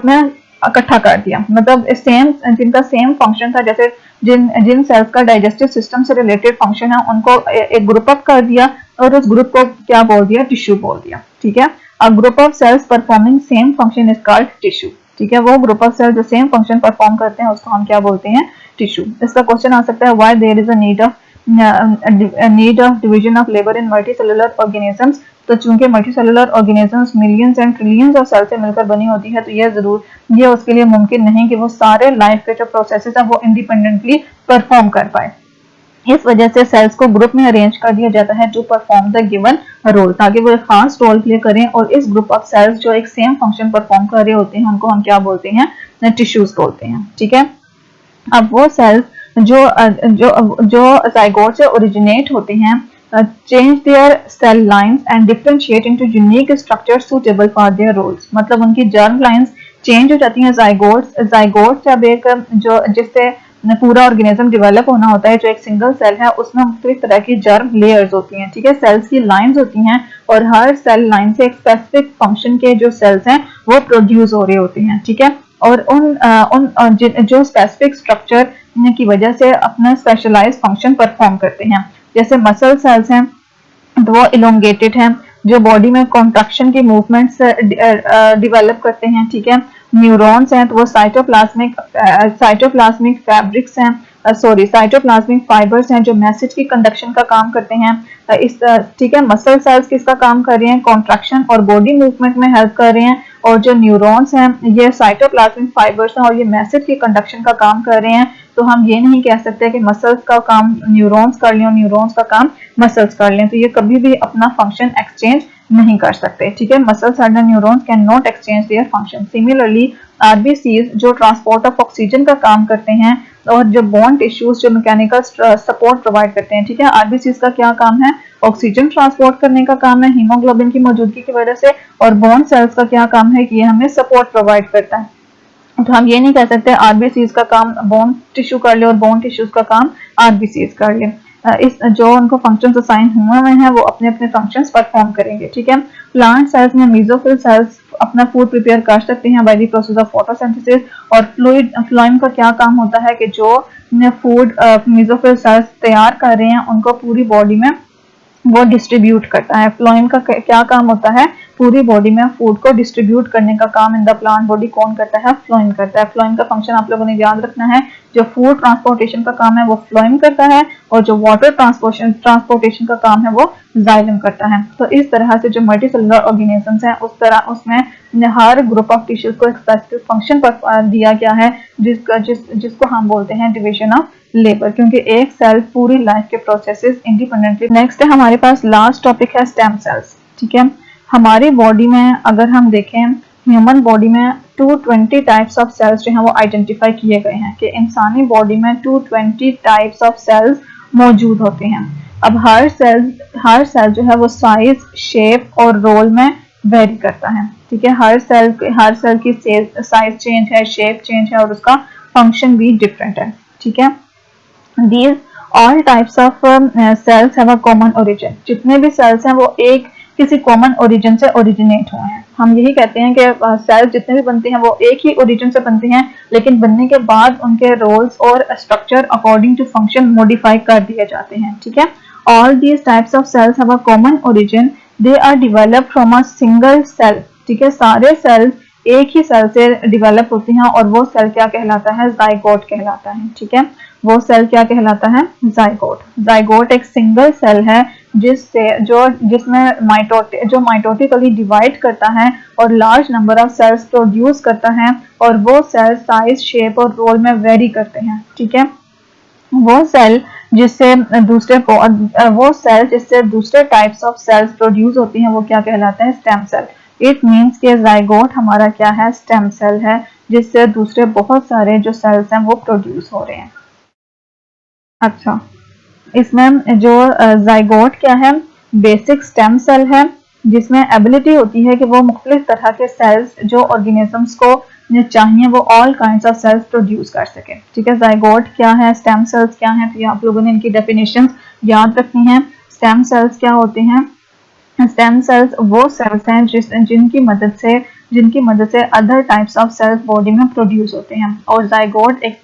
में इकट्ठा कर दिया। मतलब जिनका सेम फंक्शन था, जैसे जिन सेल्स का डाइजेस्टिव सिस्टम से रिलेटेड फंक्शन है उनको एक ग्रुप अप कर दिया और उस ग्रुप को क्या बोल दिया, टिश्यू बोल दिया। ठीक है, a group of cells performing same function is called tissue. ठीक है, वो ग्रुप ऑफ सेल्स जो सेम फंक्शन परफॉर्म करते हैं उसको हम क्या बोलते हैं, टिश्यू। इसका क्वेश्चन आ सकता है why there is a need of division of labour in multicellular organisms. तो चूंकि multicellular organisms millions and trillions of cell से मिलकर बनी होती है तो ये उसके लिए मुमकिन नहीं कि वो सारे लाइफ के जो प्रोसेसेस हैं वो इंडिपेंडेंटली परफॉर्म कर पाए। इस वजह से सेल्स को ग्रुप में अरेंज कर दिया जाता है to perform the given role, ताकि वो एक खास रोल प्ले करें और इस ग्रुप ऑफ सेल्स जो एक सेम फंक्शन परफॉर्म कर रहे होते हैं उनको हम क्या बोलते हैं, टिश्यूज बोलते हैं। ठीक है, अब वो सेल्स जो जाइगोट से ओरिजिनेट होते हैं change their cell lines and differentiate into unique structure suitable for their roles. मतलब उनकी जर्म लाइंस चेंज हो जाती हैं। जाइगोट जब एक जो जिससे पूरा ऑर्गेनिज्म डेवलप होना होता है, जो एक सिंगल सेल है उसमें मुख्तलिफ तरह की जर्म लेयर्स होती हैं। ठीक है, सेल्स की लाइंस होती हैं और हर सेल लाइन से एक स्पेसिफिक फंक्शन के जो सेल्स हैं वो प्रोड्यूस हो रहे होते हैं। ठीक है, और जो स्पेसिफिक स्ट्रक्चर की वजह से अपना स्पेशलाइज्ड फंक्शन परफॉर्म करते हैं। जैसे मसल सेल्स हैं तो वो इलोंगेटेड हैं, जो बॉडी में कॉन्ट्रैक्शन की मूवमेंट्स डेवलप करते हैं। ठीक है, न्यूरॉन्स हैं तो वो साइटोप्लाज्मिक फैब्रिक्स हैं, साइटोप्लाज्मिक फाइबर्स हैं जो मैसेज की कंडक्शन का काम करते हैं। ठीक है, मसल सेल्स किसका काम कर रहे हैं, कॉन्ट्रैक्शन और बॉडी मूवमेंट में हेल्प कर रहे हैं, और जो न्यूरॉन्स हैं ये साइटोप्लाज्मिक फाइबर्स हैं और ये मैसेज की कंडक्शन का काम कर रहे हैं। तो हम ये नहीं कह सकते कि मसल्स का काम न्यूरॉन्स कर लें और न्यूरॉन्स का काम मसल्स कर लें, तो ये कभी भी अपना फंक्शन एक्सचेंज नहीं कर सकते। ठीक है, muscles and neurons can not exchange their function. Similarly RBCs जो ट्रांसपोर्ट ऑफ ऑक्सीजन का काम करते हैं और जो बोन टिश्यूज जो मैकेनिकल सपोर्ट प्रोवाइड करते हैं। ठीक है, आरबीसीज का क्या काम है, ऑक्सीजन ट्रांसपोर्ट करने का काम है हीमोग्लोबिन की मौजूदगी की वजह से, और बोन सेल्स का क्या काम है कि ये हमें सपोर्ट प्रोवाइड करता है। तो हम ये नहीं कह सकते आरबीसीज का काम बोन टिश्यू कर ले और बोन टिश्यूज का काम आरबीसीज कर ले। इस जो उनको फंक्शंस असाइन हुए हैं वो अपने अपने फंक्शंस परफॉर्म करेंगे, ठीक है। प्लांट सेल्स में मेसोफिल सेल्स अपना फूड प्रिपेयर कर सकते हैं by the process of photosynthesis, और फ्लोएम का क्या काम होता है कि जो फूड मेसोफिल सेल्स तैयार कर रहे हैं उनको पूरी बॉडी में वो डिस्ट्रीब्यूट करता है। फ्लोएम का क्या काम होता है, पूरी बॉडी में फूड को डिस्ट्रीब्यूट करने का काम इन द प्लांट बॉडी कौन करता है, फ्लोएम करता है। फ्लोएम का फंक्शन आप लोगों ने याद रखना है, जो फूड ट्रांसपोर्टेशन का काम है वो फ्लोएम करता है, और जो वाटर ट्रांसपोर्टेशन का काम है वो जाइलम करता है। तो इस तरह से जो मल्टीसेलुलर ऑर्गेनिजम्स हैं उस तरह उसमें हर ग्रुप ऑफ टिश्यूज को एक स्पेसिफिक फंक्शन पर दिया गया है, जिसको हम बोलते हैं डिवीजन ऑफ लेबर, क्योंकि एक सेल पूरी लाइफ के प्रोसेसेस इंडिपेंडेंटली। नेक्स्ट है हमारे पास लास्ट टॉपिक है स्टेम सेल्स, ठीक है। हमारी बॉडी में अगर हम देखें, ह्यूमन बॉडी में 220 टाइप्स ऑफ सेल्स जो हैं वो आइडेंटिफाई किए गए हैं कि इंसानी बॉडी में 220 टाइप्स ऑफ सेल्स मौजूद होते हैं। अब हर सेल जो है वो साइज, शेप और रोल में वेरी करता है, ठीक है। हर सेल की साइज चेंज है, शेप चेंज है और उसका फंक्शन भी डिफरेंट है, ठीक है। These all types of cells have a common origin. जितने भी सेल्स हैं वो एक किसी कॉमन ओरिजिन से ओरिजिनेट हुए हैं। हम यही कहते हैं कि सेल्स जितने भी बनते हैं वो एक ही ओरिजिन से बनते हैं, लेकिन बनने के बाद उनके रोल्स और structure according to function modify कर दिए जाते हैं, ठीक है। All these types of cells have a common origin. They are developed from a single cell. ठीक है, सारे सेल्स एक ही सेल से डेवलप होती हैं और वो सेल क्या कहलाता है, जाइगोट कहलाता है, ठीक है। वो सेल क्या कहलाता है, जाइगोट। जाइगोट एक सिंगल सेल है जिसमें माइटोटिकली डिवाइड करता है और large number of sales produce करता है, और वो सेल साइज, शेप और रोल में वेरी करते हैं, ठीक है। वो सेल जिससे दूसरे टाइप्स ऑफ सेल्स प्रोड्यूस होती हैं वो क्या कहलाता है, स्टेम सेल। इट मीन्स के जाइगोट हमारा क्या है, स्टेम सेल है, जिससे दूसरे बहुत सारे जो सेल्स हैं वो प्रोड्यूस हो रहे हैं। अच्छा, इसमें जो जाइगोट क्या है, बेसिक स्टेम सेल है, जिसमें एबिलिटी होती है कि वो मुख्तलिफ तरह के सेल्स जो ऑर्गेनिजम्स को चाहिए वो all kinds of sales produce कर सके, ठीक है। जाइगोट क्या है, स्टेम सेल्स क्या है, तो ये आप लोगों ने इनकी डेफिनेशन याद रखनी है। स्टेम सेल्स क्या होते हैं, स्टेम सेल्स वो सेल्स हैं जिनकी मदद से other types of sales body में प्रोड्यूस होते हैं, और जाइगोट एक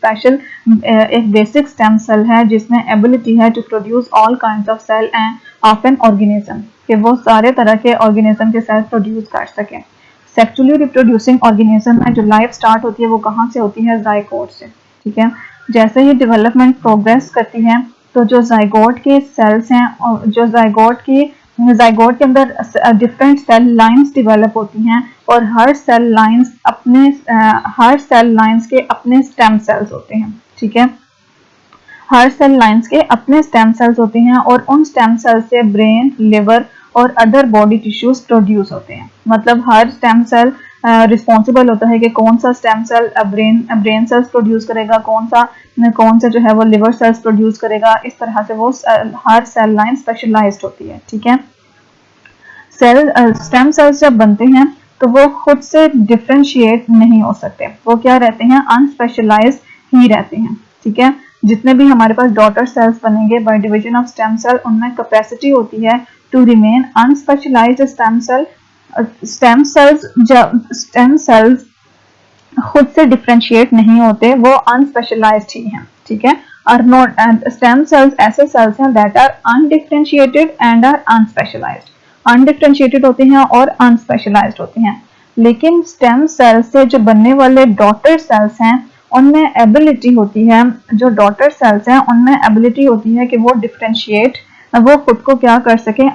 बेसिक स्टेम सेल है जिसमें एबिलिटी है to produce all kinds of cell and of an organism, कि वो सारे तरह के ऑर्गेनिज्म के सेल्स प्रोड्यूस कर सकें। सेक्सुअली रिप्रोड्यूसिंग ऑर्गेनिज्म में जो लाइफ स्टार्ट होती है वो कहाँ से होती है, जाइगोट से, ठीक है। जैसे ही डेवलपमेंट प्रोग्रेस करती है तो जो जाइगोट के सेल्स हैं और जो जाइगोट के अंदर डिफरेंट सेल लाइंस डेवलप होती हैं, और हर सेल लाइंस के अपने स्टेम सेल्स होते हैं, ठीक है। हर सेल लाइंस के अपने स्टेम सेल्स होते हैं और उन स्टेम सेल्स से ब्रेन, लिवर और अदर बॉडी टिश्यूज प्रोड्यूस होते हैं। मतलब हर स्टेम सेल रिस्पॉन्सिबल होता है कि कौन सा stem cell brain cells produce करेगा, कौन सा जो है वो लिवर सेल्स प्रोड्यूस करेगा। इस तरह से वो हर सेल लाइन स्पेशलाइज्ड होती है, ठीक है। स्टेम सेल्स जब बनते हैं तो वो खुद से डिफरेंशिएट नहीं हो सकते, वो क्या रहते हैं, अनस्पेशलाइज्ड ही रहते हैं, ठीक है। जितने भी हमारे पास डॉटर सेल्स बनेंगे by division of stem cell, उनमें कैपेसिटी होती है to remain unspecialised stem cell. Stem cells खुद से डिफरेंशिएट नहीं होते, वो अनस्पेशलाइज्ड ही हैं, ठीक है। और नॉट स्टेम सेल्स ऐसे सेल्स हैं that are undifferentiated and are unspecialised. Undifferentiated होते हैं और अनस्पेशलाइज्ड होते हैं। लेकिन स्टेम सेल से जो बनने वाले डॉटर सेल्स हैं उनमें एबिलिटी होती है, जो डॉटर सेल्स हैं उनमें एबिलिटी होती है कि वो खुद को क्या कर सकें,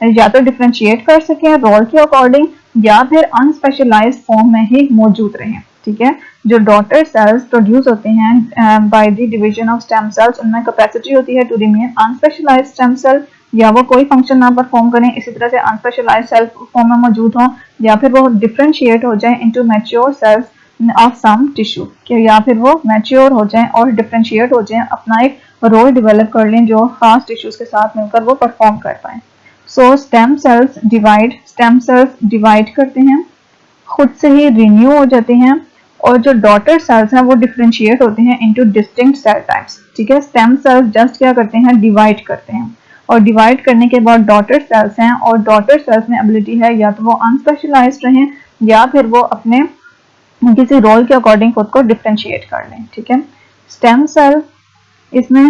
या तो डिफरेंशिएट कर सकें रोल के अकॉर्डिंग, या फिर अनस्पेशलाइज्ड फॉर्म में ही मौजूद रहें, ठीक है। जो डॉटर सेल्स प्रोड्यूस होते हैं by the division of stem cells, उनमें कैपेसिटी होती है to remain unspecialised stem cell, या वो कोई फंक्शन ना परफॉर्म करें, इसी तरह से अनस्पेशलाइज्ड सेल फॉर्म में मौजूद हों, या फिर वो डिफरेंशिएट हो जाए into mature cells of some tissue, या फिर वो मैच्योर हो जाएं और डिफरेंशिएट हो जाएं, अपना एक रोल डेवलप कर लें जो खास टिश्यूज के साथ मिलकर वो परफॉर्म कर पाएं। सो स्टेम सेल्स डिवाइड करते हैं खुद से ही रिन्यू हो जाते हैं, और जो डॉटर सेल्स हैं वो डिफरेंशिएट होते हैं इनटू डिस्टिंक्ट सेल टाइप्स, ठीक है। स्टेम सेल्स जस्ट क्या करते हैं, डिवाइड करते हैं, और डिवाइड करने के बाद डॉटर सेल्स हैं, और डॉटर सेल्स में एबिलिटी है या तो वो अनस्पेशलाइज्ड रहें या फिर वो अपने किसी रोल के अकॉर्डिंग खुद को डिफरेंशिएट कर लें, ठीक है। स्टेम सेल, इसमें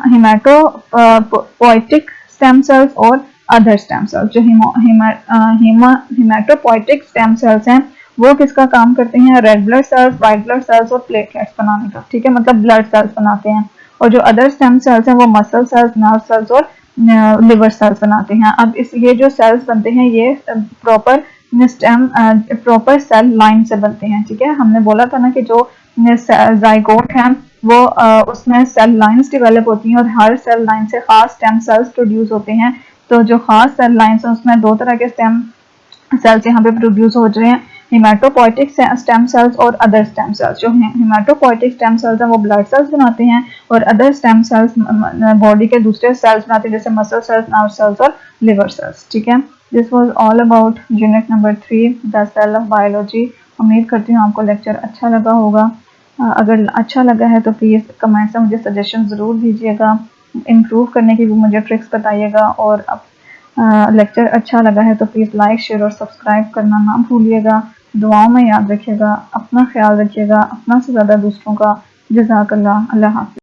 हिमाटोपोइटिक स्टेम सेल्स और अदर स्टेम सेल्स। जो हिमाटोपोइटिक स्टेम सेल्स हैं वो किसका काम करते हैं, red blood sales, white blood cells और प्लेटलेट्स बनाने का, ठीक है, मतलब ब्लड सेल्स बनाते हैं। और जो अदर स्टेम सेल्स हैं वो मसल सेल्स, नर्व सेल्स और लिवर सेल्स बनाते हैं। अब इस ये जो सेल्स बनते हैं ये प्रॉपर सेल लाइन से बनते हैं, ठीक है। हमने बोला था ना कि जो जाइगोट है वो उसमें सेल लाइंस डेवलप होती हैं और हर सेल लाइन से खास स्टेम सेल्स प्रोड्यूस होते हैं। तो जो खास सेल लाइंस हैं उसमें दो तरह के स्टेम सेल्स यहाँ पे प्रोड्यूस हो रहे हैं, हिमाटोपोइटिक स्टेम सेल्स और अदर स्टेम सेल्स। जो हिमाटोपोइटिक स्टेम सेल्स हैं वो ब्लड सेल्स बनाते हैं, और अदर स्टेम सेल्स बॉडी के दूसरे सेल्स बनाते हैं, जैसे मसल सेल्स, नर्व सेल्स और लिवर सेल्स, ठीक है। This was all about unit number 3 the cell of biology. उम्मीद करती हूँ आपको लेक्चर अच्छा लगा होगा। अगर अच्छा लगा है तो प्लीज़ कमेंट्स में मुझे सजेशन ज़रूर दीजिएगा, इम्प्रूव करने की भी मुझे ट्रिक्स बताइएगा। और अब लेक्चर अच्छा लगा है तो प्लीज़ लाइक, शेयर और सब्सक्राइब करना ना भूलिएगा। दुआओं में याद रखिएगा, अपना ख्याल रखिएगा, अपना से ज़्यादा दूसरों का। जज़ाकल्लाह। अल्लाह हाफ़िज़।